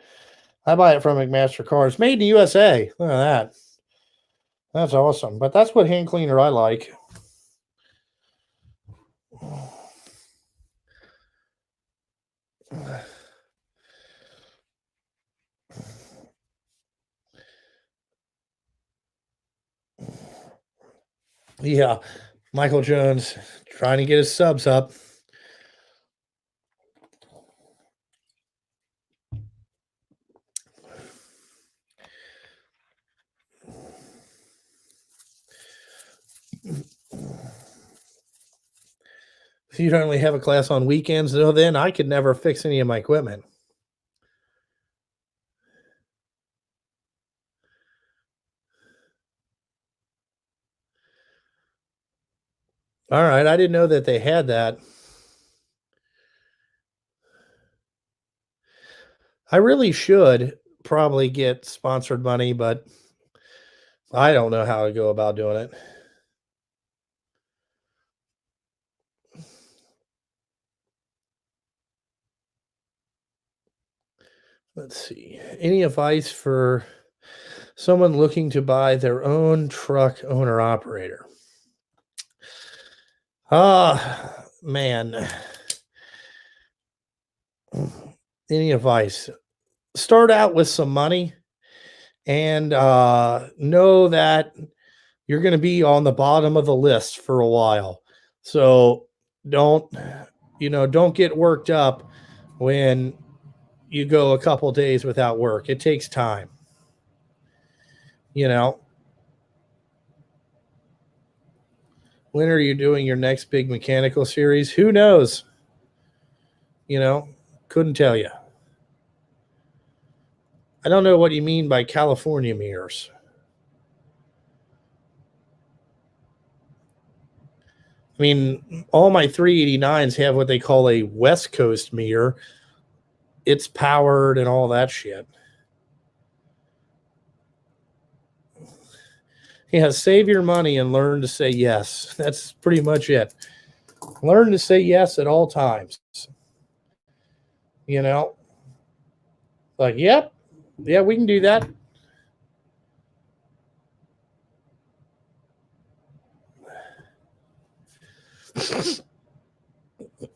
I buy it from McMaster Cars. Made in the USA. Look at that. That's awesome. But that's what hand cleaner I like. Yeah, Michael Jones trying to get his subs up. If you'd only have a class on weekends, though, then I could never fix any of my equipment. All right, I didn't know that they had that. I really should probably get sponsored money, but I don't know how to go about doing it. Let's see. Any advice for someone looking to buy their own truck owner operator? Ah, man. Any advice? Start out with some money and know that you're going to be on the bottom of the list for a while. So don't, don't get worked up when you go a couple days without work. It takes time, you know. When are you doing your next big mechanical series? Who knows? Couldn't tell you. I don't know what you mean by California mirrors. I mean, all my 389s have what they call a West Coast mirror. It's powered and all that shit. Yeah, save your money and learn to say yes. That's pretty much it. Learn to say yes at all times. Like, yep, yeah, we can do that.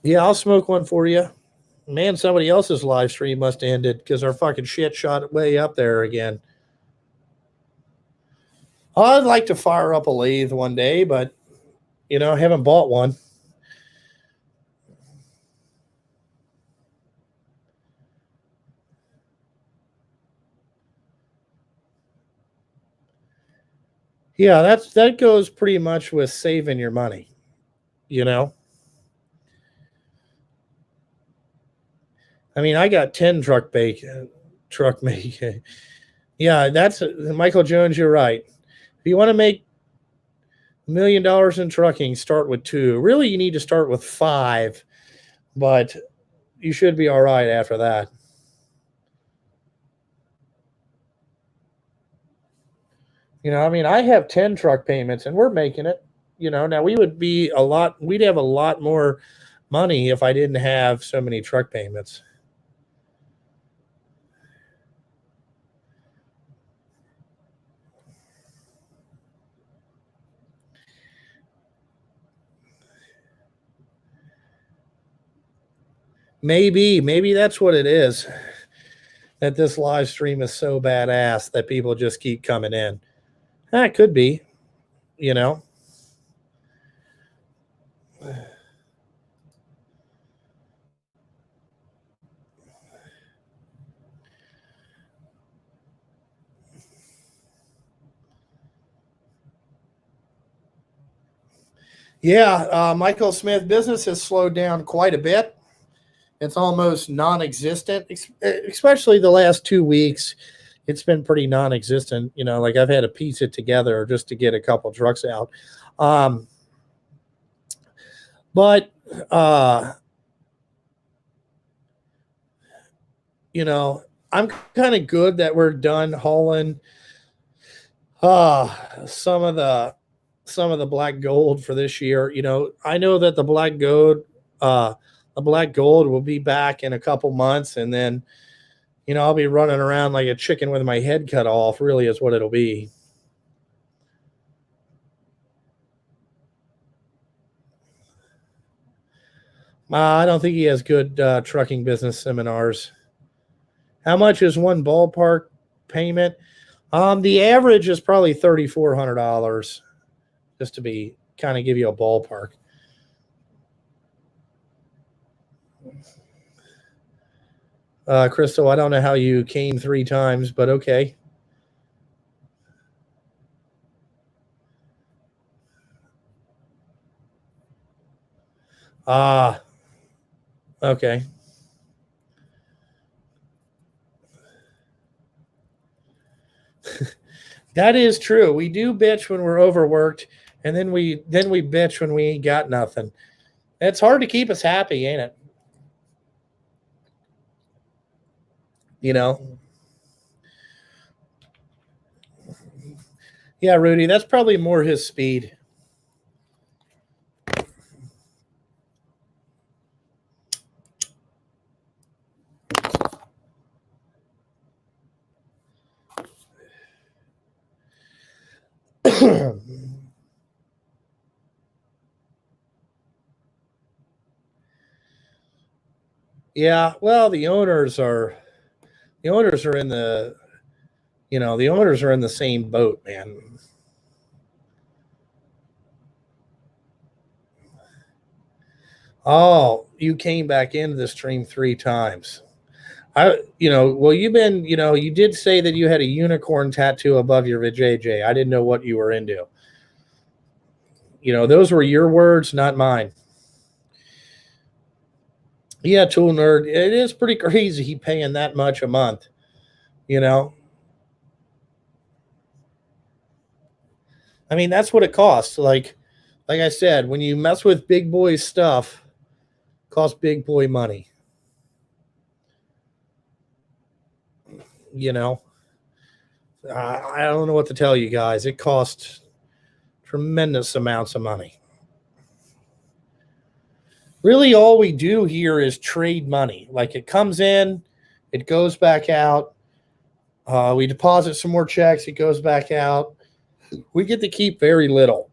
Yeah, I'll smoke one for you. Man, somebody else's live stream must have ended because our fucking shit shot way up there again. I'd like to fire up a lathe one day, but, I haven't bought one. Yeah, that goes pretty much with saving your money, I mean, I got 10 truck make. Yeah, that's Michael Jones. You're right. If you want to make $1 million in trucking, start with 2. Really, you need to start with 5, but you should be all right after that. I mean, I have 10 truck payments and we're making it. Now we'd have a lot more money if I didn't have so many truck payments. Maybe that's what it is. That this live stream is so badass that people just keep coming in. That could be, Yeah, Michael Smith business has slowed down quite a bit. It's almost non-existent, especially the last 2 weeks. It's been pretty non-existent. Like I've had to piece it together just to get a couple trucks out. But I'm kind of good that we're done hauling some of the black gold for this year. I know that the black gold will be back in a couple months, and then I'll be running around like a chicken with my head cut off, really is what it'll be. I don't think he has good trucking business seminars. How much is one ballpark payment? The average is probably $3,400, just to be kind of give you a ballpark. Crystal, I don't know how you came 3 times, but okay. Okay. That is true. We do bitch when we're overworked, and then we bitch when we ain't got nothing. It's hard to keep us happy, ain't it? Yeah, Rudy, that's probably more his speed. Yeah, well, the owners are in the owners are in the same boat, man. Oh, you came back into the stream 3 times. Well, you did say that you had a unicorn tattoo above your vajayjay. I didn't know what you were into. Those were your words, not mine. Yeah, tool nerd. It is pretty crazy paying that much a month. You know, I mean, that's what it costs. Like I said, when you mess with big boy stuff, it costs big boy money. You know, I don't know what to tell you guys. It costs tremendous amounts of money. Really, all we do here is trade money. Like it comes in, it goes back out. We deposit some more checks, it goes back out. We get to keep very little.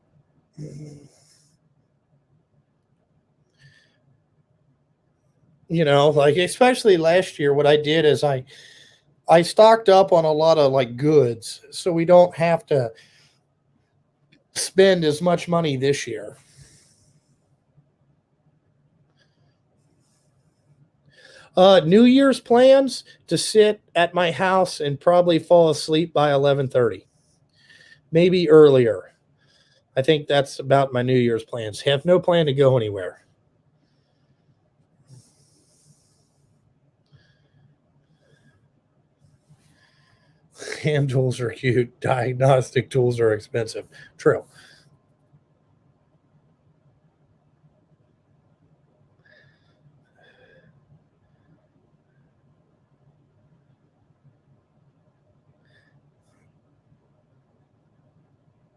Like especially last year, what I did is I stocked up on a lot of like goods, so we don't have to spend as much money this year. New Year's plans to sit at my house and probably fall asleep by 11:30, maybe earlier. I think that's about my New Year's plans. Have no plan to go anywhere. Hand tools are cute. Diagnostic tools are expensive. True.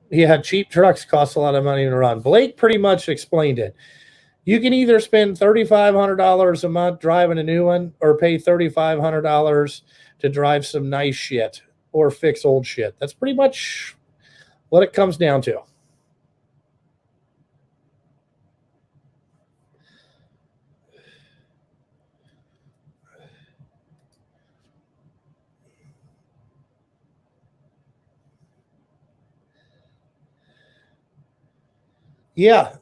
Yeah, cheap trucks cost a lot of money to run. Blake pretty much explained it. You can either spend $3,500 a month driving a new one or pay $3,500 to drive some nice shit or fix old shit. That's pretty much what it comes down to. Yeah,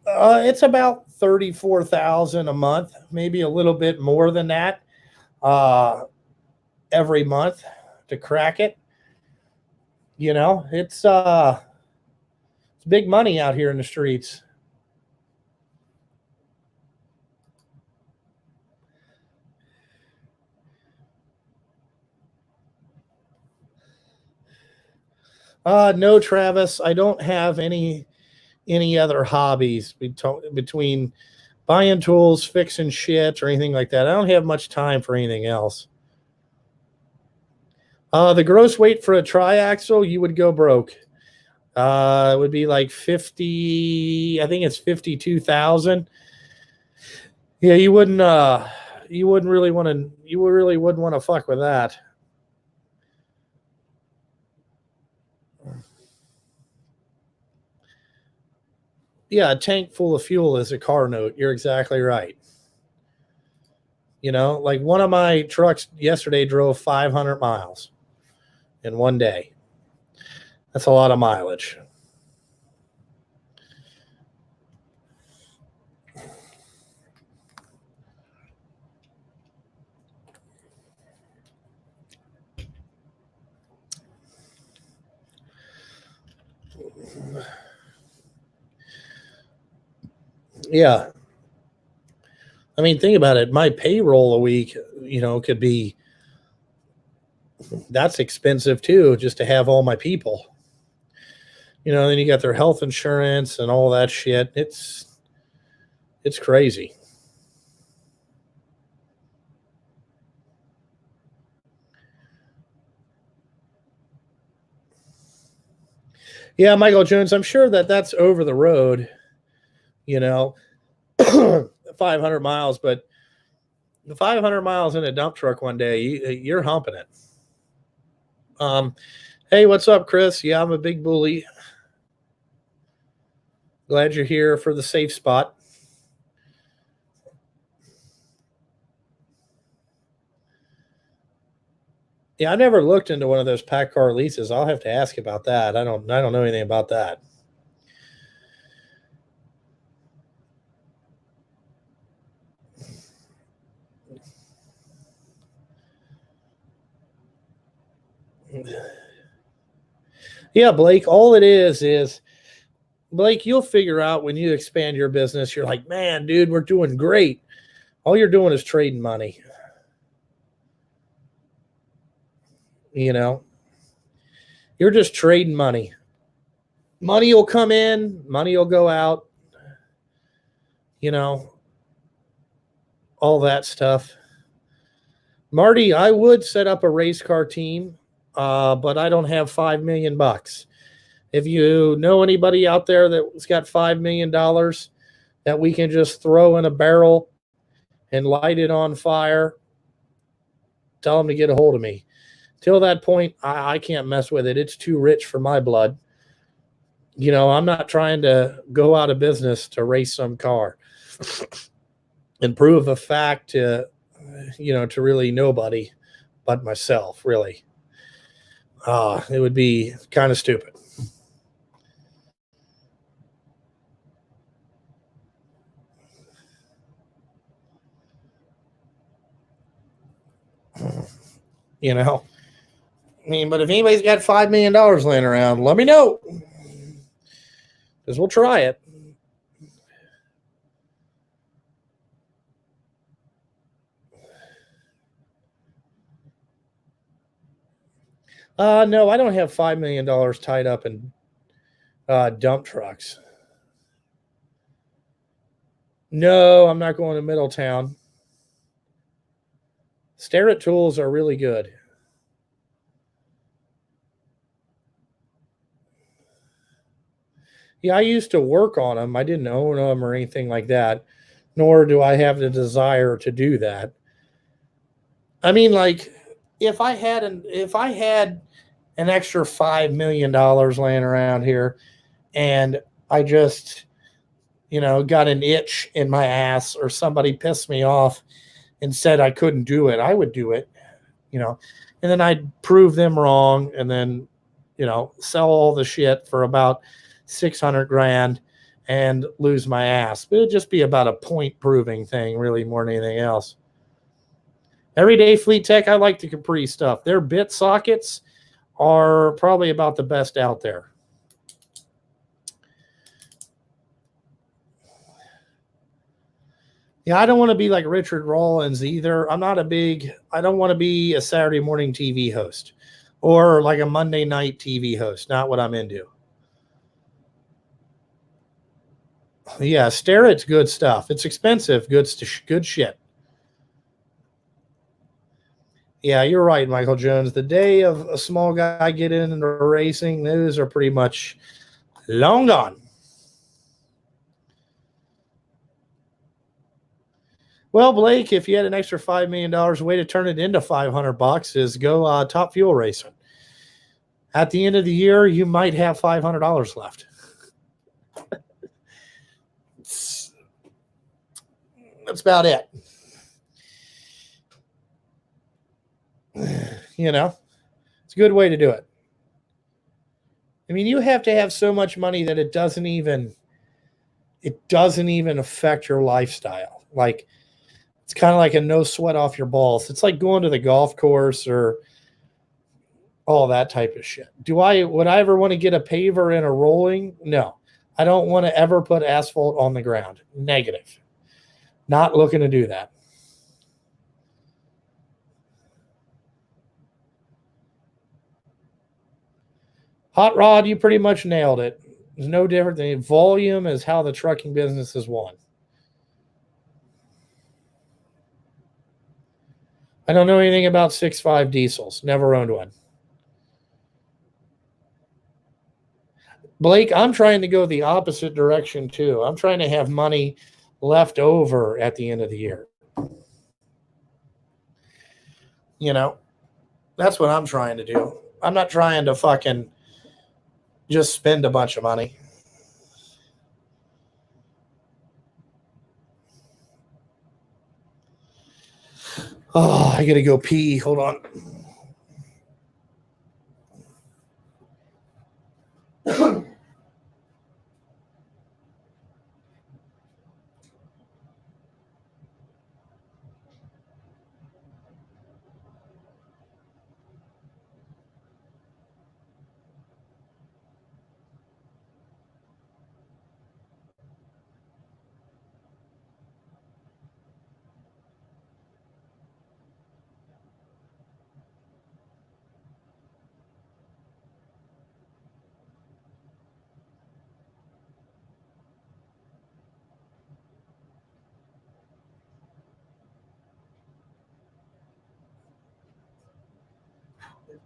it's about 34,000 a month, maybe a little bit more than that uh, every month to crack it. It's big money out here in the streets. No, Travis, I don't have any other hobbies between buying tools, fixing shit, or anything like that. I don't have much time for anything else. The gross weight for a triaxle, you would go broke. It would be like 50. I think it's 52,000. Yeah, you wouldn't really want to. You really wouldn't want to fuck with that. Yeah, a tank full of fuel is a car note. You're exactly right. Like one of my trucks yesterday drove 500 miles in one day. That's a lot of mileage. Yeah. I mean, think about it. My payroll a week, could be that's expensive too, just to have all my people. Then you got their health insurance and all that shit. It's crazy. Yeah, Michael Jones, I'm sure that that's over the road, you know, 500 miles, but the 500 miles in a dump truck one day, you're humping it. Hey, what's up, Chris? Yeah, I'm a big bully. Glad you're here for the safe spot. Yeah, I've never looked into one of those pack car leases. I'll have to ask about that. I don't know anything about that. Yeah, Blake, all it is Blake, you'll figure out when you expand your business, you're like, man, dude, we're doing great. All you're doing is trading money. You know, you're just trading money. Money will come in, money will go out, you know, all that stuff. Marty, I would set up a race car team, but I don't have $5 million. If you know anybody out there that's got $5 million that we can just throw in a barrel and light it on fire, tell them to get a hold of me. Till that point, I can't mess with it. It's too rich for my blood. You know, I'm not trying to go out of business to race some car and prove a fact to, to really nobody but myself, really. It would be kind of stupid. You know, I mean, but if anybody's got $5 million laying around, let me know, because we'll try it. No, I don't have $5 million tied up in dump trucks. No, I'm not going to Middletown. Starrett tools are really good. Yeah, I used to work on them. I didn't own them or anything like that, nor do I have the desire to do that. I mean, like, if I had an extra $5 million laying around here, and I just, got an itch in my ass, or somebody pissed me off and said I couldn't do it, I would do it, and then I'd prove them wrong, and then, sell all the shit for about 600 grand and lose my ass. But it'd just be about a point proving thing, really, more than anything else. Everyday Fleet Tech, I like the Capri stuff. Their bit sockets are probably about the best out there. Yeah, I don't want to be like Richard Rollins either. I don't want to be a Saturday morning TV host or like a Monday night TV host. Not what I'm into. Yeah, Starrett's good stuff. It's expensive, good shit. Yeah, you're right, Michael Jones. The day of a small guy getting into racing, those are pretty much long gone. Well, Blake, if you had an extra $5 million, a way to turn it into $500 is go Top Fuel racing. At the end of the year, you might have $500 left. That's about it. It's a good way to do it. I mean, you have to have so much money that it doesn't even affect your lifestyle. Like, it's kind of like a no sweat off your balls. It's like going to the golf course or all that type of shit. Would I ever want to get a paver in a rolling? No. I don't want to ever put asphalt on the ground. Negative. Not looking to do that. Hot Rod, you pretty much nailed it. It's no different than volume is how the trucking business is won. I don't know anything about 6.5 diesels. Never owned one. Blake, I'm trying to go the opposite direction too. I'm trying to have money left over at the end of the year. That's what I'm trying to do. I'm not trying to fucking just spend a bunch of money. Oh, I gotta go pee. Hold on.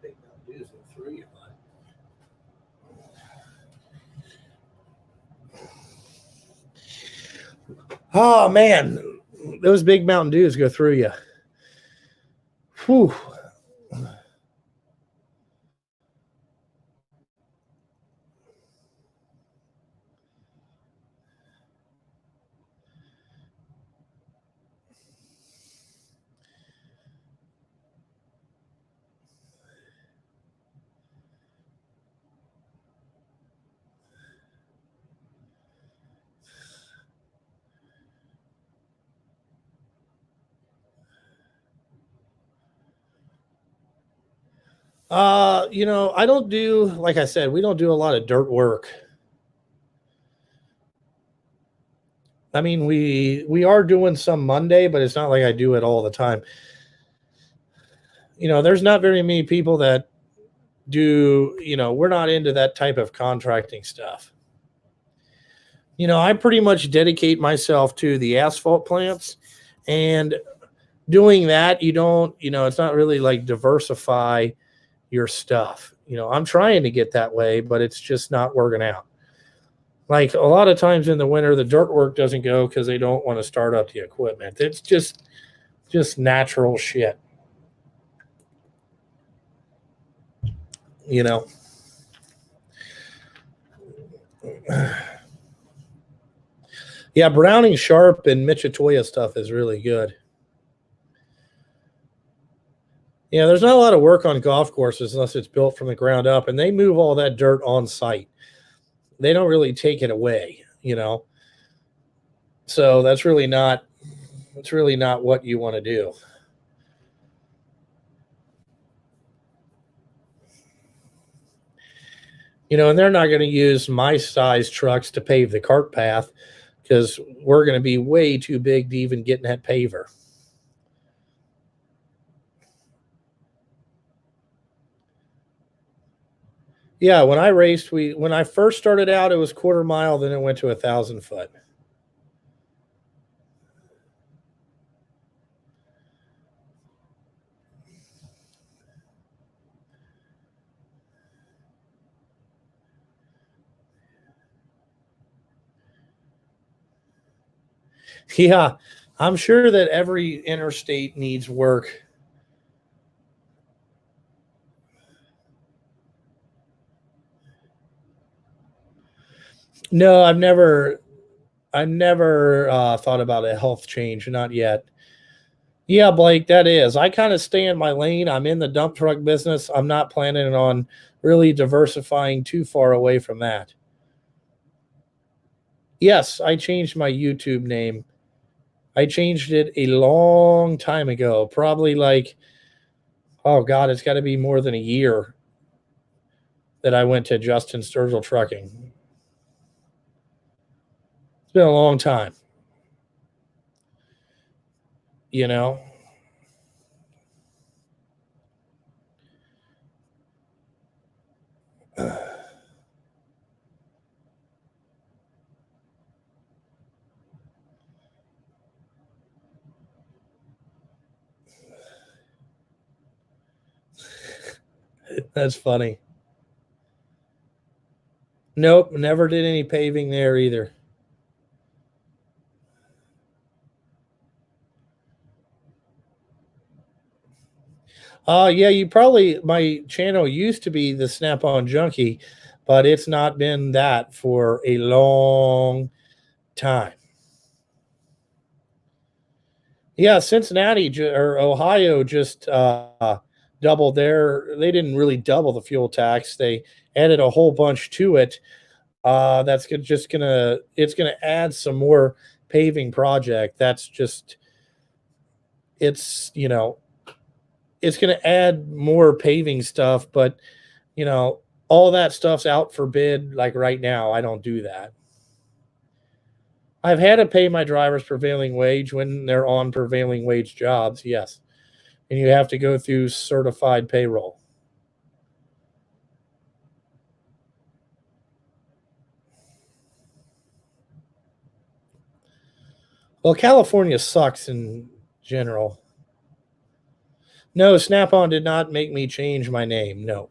Big Mountain Dew is through you, bud. Oh man, those big Mountain Dews go through you. Whew. I don't do, like I said, we don't do a lot of dirt work. I mean, we are doing some Monday, but it's not like I do it all the time. There's not very many people that do, we're not into that type of contracting stuff. I pretty much dedicate myself to the asphalt plants, and doing that, you don't, it's not really like diversify your stuff. I'm trying to get that way, but it's just not working out. Like a lot of times in the winter, the dirt work doesn't go because they don't want to start up the equipment. It's just natural shit. Yeah, Browning Sharp and Michitoya stuff is really good. Yeah, there's not a lot of work on golf courses unless it's built from the ground up, and they move all that dirt on site. They don't really take it away, So that's really not what you want to do. And they're not going to use my size trucks to pave the cart path because we're going to be way too big to even get in that paver. Yeah, when I raced, when I first started out, it was 1/4 mile, then it went to 1,000 foot. Yeah, I'm sure that every interstate needs work. No, I've never thought about a health change, not yet. Yeah, Blake, that is. I kind of stay in my lane. I'm in the dump truck business. I'm not planning on really diversifying too far away from that. Yes, I changed my YouTube name. I changed it a long time ago, probably like, oh God, it's got to be more than a year that I went to Justin Sturgill Trucking. It's been a long time. You know? That's funny. Nope, never did any paving there either. Yeah, my channel used to be the Snap-on Junkie, but it's not been that for a long time. Yeah, Cincinnati or Ohio just doubled they didn't really double the fuel tax. They added a whole bunch to it. It's gonna add some more paving project. It's it's gonna add more paving stuff, but you know, all that stuff's out for bid like right now. I don't do that. I've had to pay my drivers prevailing wage when they're on prevailing wage jobs, yes. And you have to go through certified payroll. Well, California sucks in general. No, Snap-on did not make me change my name. No.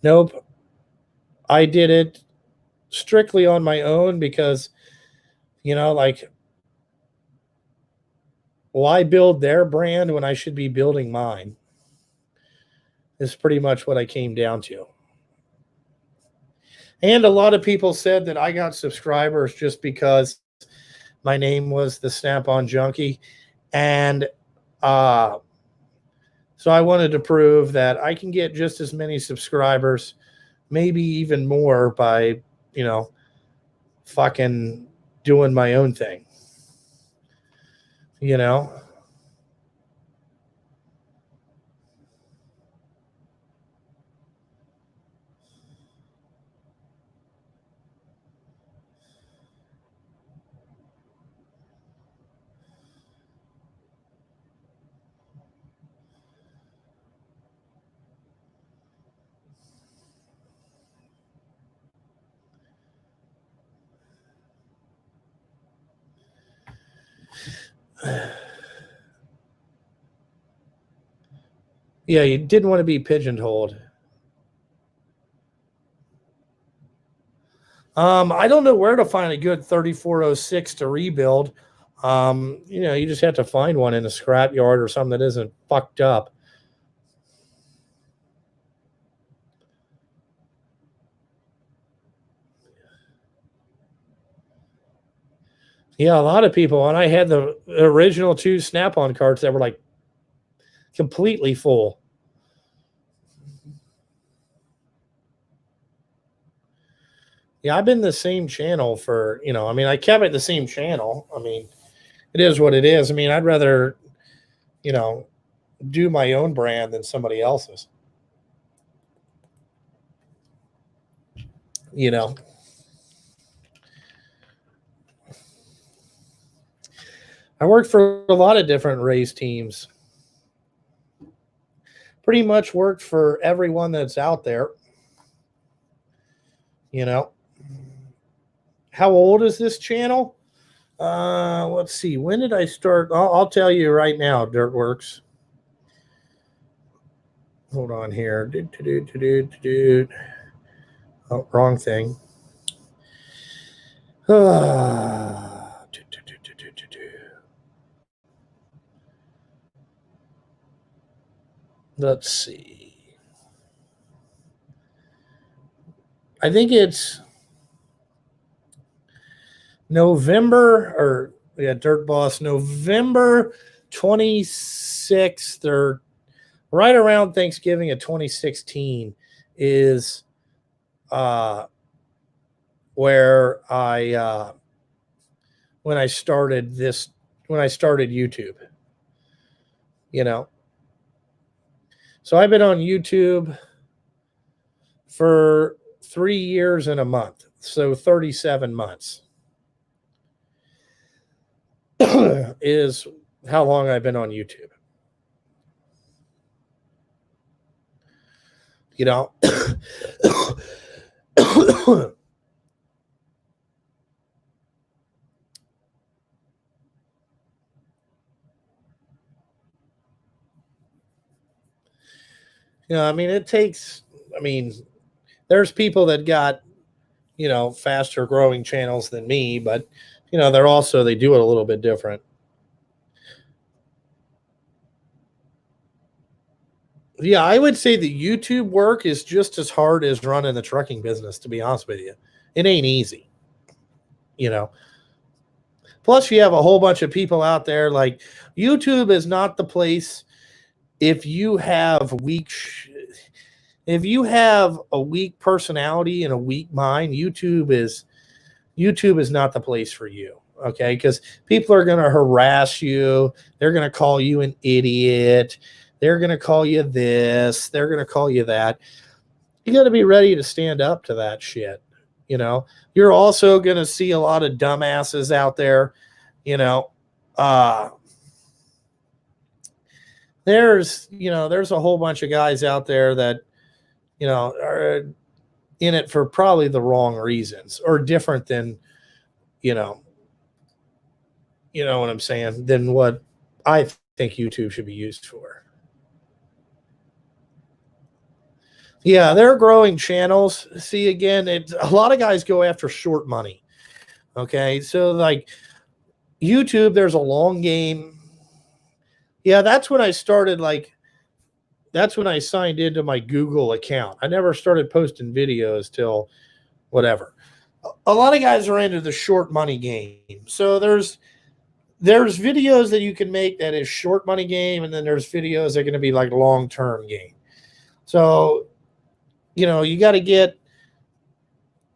Nope. I did it strictly on my own because, like, why build their brand when I should be building mine? Is pretty much what I came down to. And a lot of people said that I got subscribers just because my name was the Snap-on Junkie. And so I wanted to prove that I can get just as many subscribers, maybe even more, by, fucking doing my own thing. Yeah, you didn't want to be pigeonholed. I don't know where to find a good 3406 to rebuild. You just have to find one in a scrapyard or something that isn't fucked up. Yeah, a lot of people, and I had the original 2 Snap-on carts that were like completely full. Yeah, I've been the same channel for, I kept it the same channel. It is what it is. I'd rather, do my own brand than somebody else's. I worked for a lot of different race teams. Pretty much worked for everyone that's out there. How old is this channel? Let's see. When did I start? I'll tell you right now, Dirtworks. Hold on here. Oh, wrong thing. Let's see. I think it's November, Dirt Boss, November 26th, or right around Thanksgiving of 2016 is where when I started YouTube. So I've been on YouTube for 3 years and a month, so 37 months is how long I've been on YouTube. It takes, there's people that got, faster growing channels than me, but, they do it a little bit different. Yeah, I would say the YouTube work is just as hard as running the trucking business, to be honest with you. It ain't easy. Plus, you have a whole bunch of people out there. Like, YouTube is not the place if you have a weak personality and a weak mind. YouTube is not the place for you. Okay, because people are going to harass you. They're going to call you an idiot. They're going to call you this. They're going to call you that. You got to be ready to stand up to that shit. You're also going to see a lot of dumbasses out there. There's a whole bunch of guys out there that, are in it for probably the wrong reasons, or different than, you know what I'm saying, than what I think YouTube should be used for. Yeah, they're growing channels. See, again, a lot of guys go after short money. Okay, so like YouTube, there's a long game. Yeah, that's when I started, like, that's when I signed into my Google account. I never started posting videos till whatever. A lot of guys are into the short money game. So there's videos that you can make that is short money game, and then there's videos that are going to be like long-term game. So, you got to get,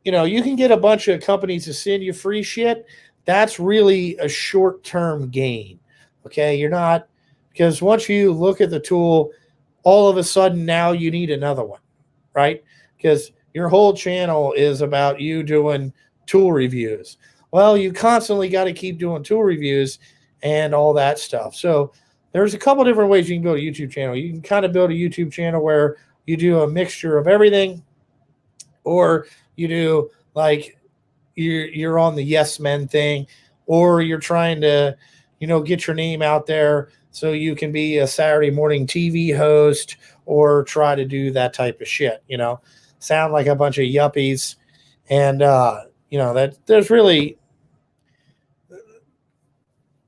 you can get a bunch of companies to send you free shit. That's really a short-term gain. Okay. You're not, because once you look at the tool, all of a sudden now you need another one, right? Because your whole channel is about you doing tool reviews. Well, you constantly got to keep doing tool reviews and all that stuff. So there's a couple different ways you can build a YouTube channel. You can kind of build a YouTube channel where you do a mixture of everything, or you do like you're on the Yes Men thing, or you're trying to, get your name out there so you can be a Saturday morning TV host, or try to do that type of shit, sound like a bunch of yuppies. And, that there's really,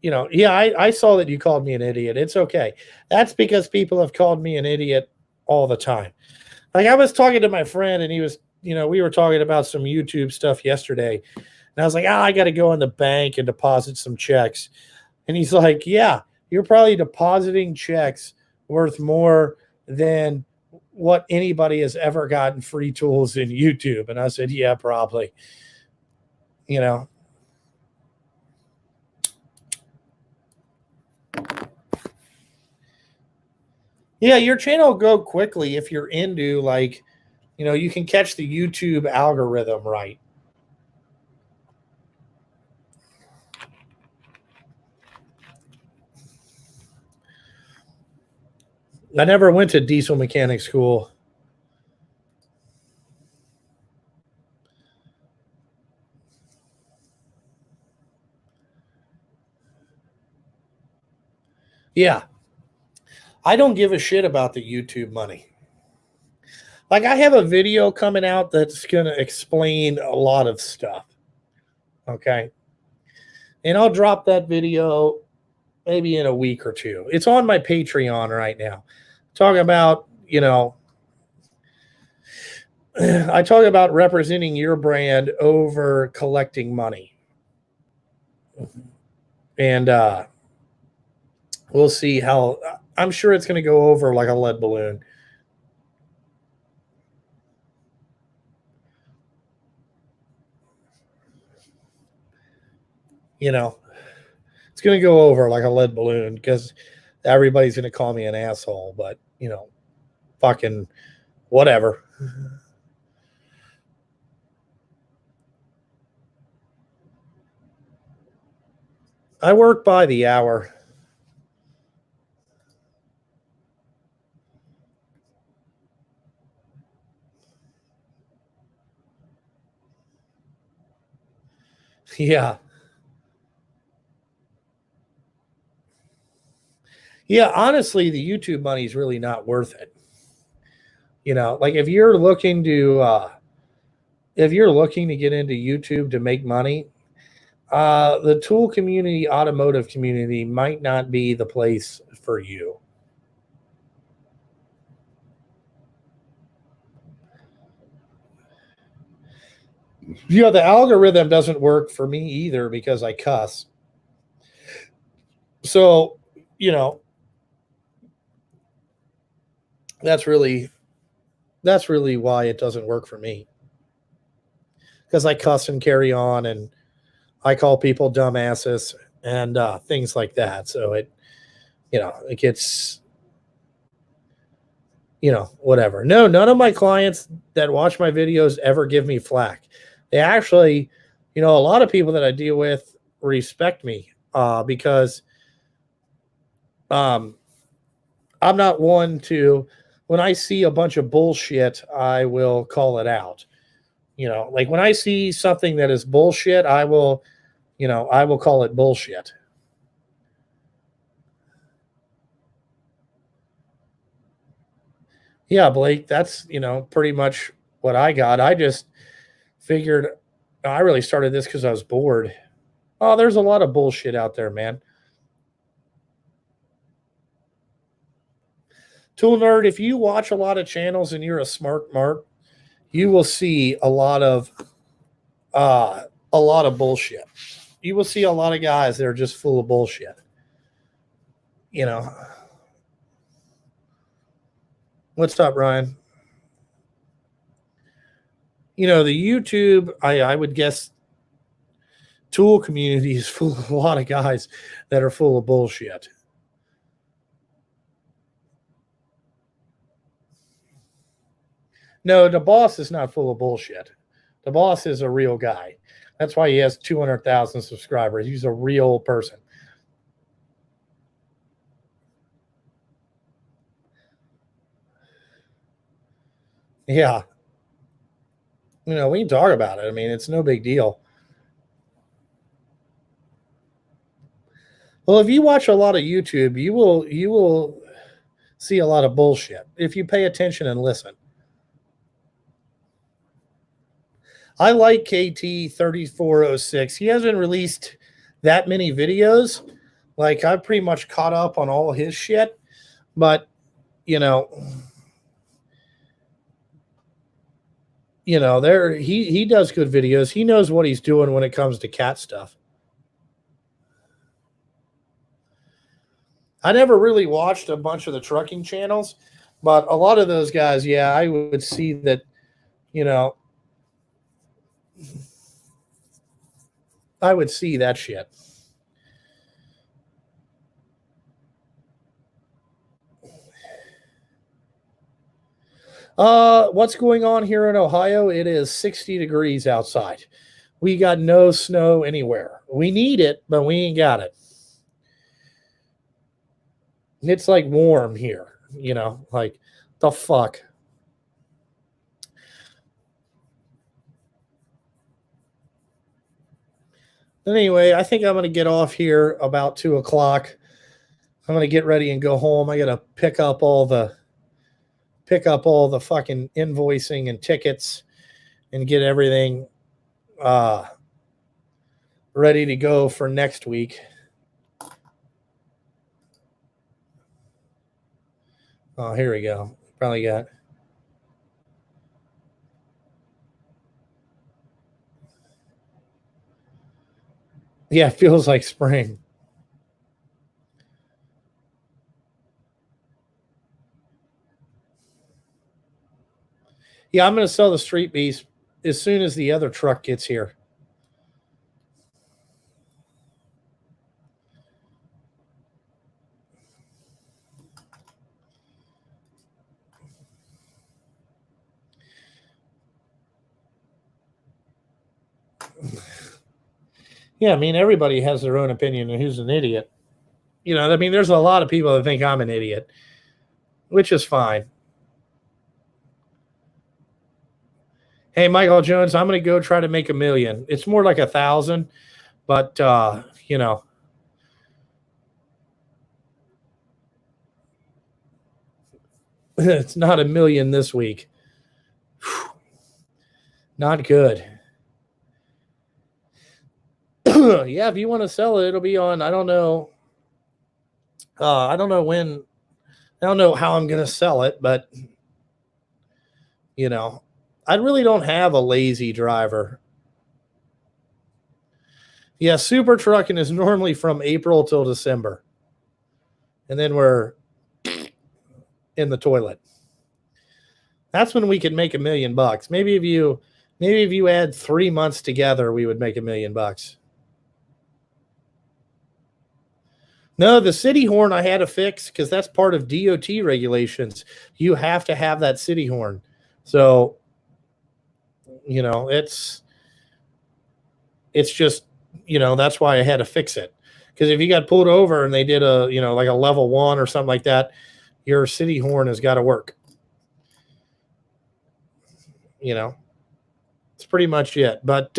I saw that you called me an idiot. It's okay. That's because people have called me an idiot all the time. Like, I was talking to my friend, and he was, we were talking about some YouTube stuff yesterday, and I was like, I got to go in the bank and deposit some checks. And he's like, yeah, you're probably depositing checks worth more than what anybody has ever gotten free tools in YouTube. And I said, yeah, probably. Yeah, your channel will go quickly if you're into, like, you can catch the YouTube algorithm right. I never went to diesel mechanic school. Yeah. I don't give a shit about the YouTube money. Like, I have a video coming out that's going to explain a lot of stuff. Okay. And I'll drop that video maybe in a week or two. It's on my Patreon right now. Talking about, I talk about representing your brand over collecting money. And we'll see how, I'm sure it's going to go over like a lead balloon. It's going to go over like a lead balloon, because everybody's going to call me an asshole, but, fucking whatever. I work by the hour. Yeah. Yeah, honestly, the YouTube money is really not worth it. Like, if you're looking to get into YouTube to make money, the tool community, automotive community might not be the place for you. The algorithm doesn't work for me either, because I cuss. So, that's really why it doesn't work for me, because I cuss and carry on, and I call people dumbasses and things like that. So it gets, whatever. No, none of my clients that watch my videos ever give me flack. They actually, a lot of people that I deal with respect me because I'm not one to, when I see a bunch of bullshit, I will call it out. Like, when I see something that is bullshit, I will call it bullshit. Yeah, Blake, that's, pretty much what I got. I just figured I really started this because I was bored. Oh, there's a lot of bullshit out there, man. Tool Nerd, if you watch a lot of channels and you're a smart mark, you will see a lot of bullshit. You will see a lot of guys that are just full of bullshit. What's up, Ryan? The YouTube, I would guess tool community is full of a lot of guys that are full of bullshit. No, the boss is not full of bullshit. The boss is a real guy. That's why he has 200,000 subscribers. He's a real person. Yeah. We can talk about it. I mean, it's no big deal. Well, if you watch a lot of YouTube, you will see a lot of bullshit if you pay attention and listen. I like KT3406. He hasn't released that many videos. Like, I've pretty much caught up on all his shit, but there he does good videos. He knows what he's doing when it comes to cat stuff. I never really watched a bunch of the trucking channels, but a lot of those guys, yeah, I would see that, I would see that shit. What's going on here in Ohio? It is 60 degrees outside. We got no snow anywhere. We need it, but we ain't got it. It's like warm here, like the fuck. Anyway, I think I'm going to get off here about 2:00. I'm going to get ready and go home. I got to pick up all the fucking invoicing and tickets and get everything ready to go for next week. Oh, here we go. Probably got. Yeah, it feels like spring. Yeah, I'm going to sell the Street Beast as soon as the other truck gets here. Yeah, I mean, everybody has their own opinion of who's an idiot. I mean, there's a lot of people that think I'm an idiot, which is fine. Hey, Michael Jones, I'm going to go try to make $1 million. It's more like 1,000, but it's not $1 million this week. Not good. Yeah, if you want to sell it, it'll be on. I don't know. I don't know when. I don't know how I'm going to sell it, but I really don't have a lazy driver. Yeah, super trucking is normally from April till December. And then we're in the toilet. That's when we can make $1 million. Maybe if you add 3 months together, we would make $1 million. No, the city horn I had to fix because that's part of DOT regulations. You have to have that city horn. So, it's just, that's why I had to fix it. Because if you got pulled over and they did a, like a level 1 or something like that, your city horn has got to work. It's pretty much it. But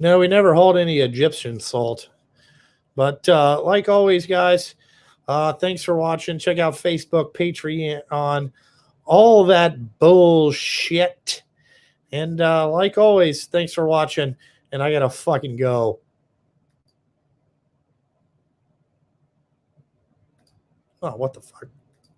no, we never hauled any Egyptian salt. But like always, guys, Thanks for watching. Check out Facebook, Patreon, all that bullshit. And like always, thanks for watching. And I gotta fucking go. Oh, what the fuck?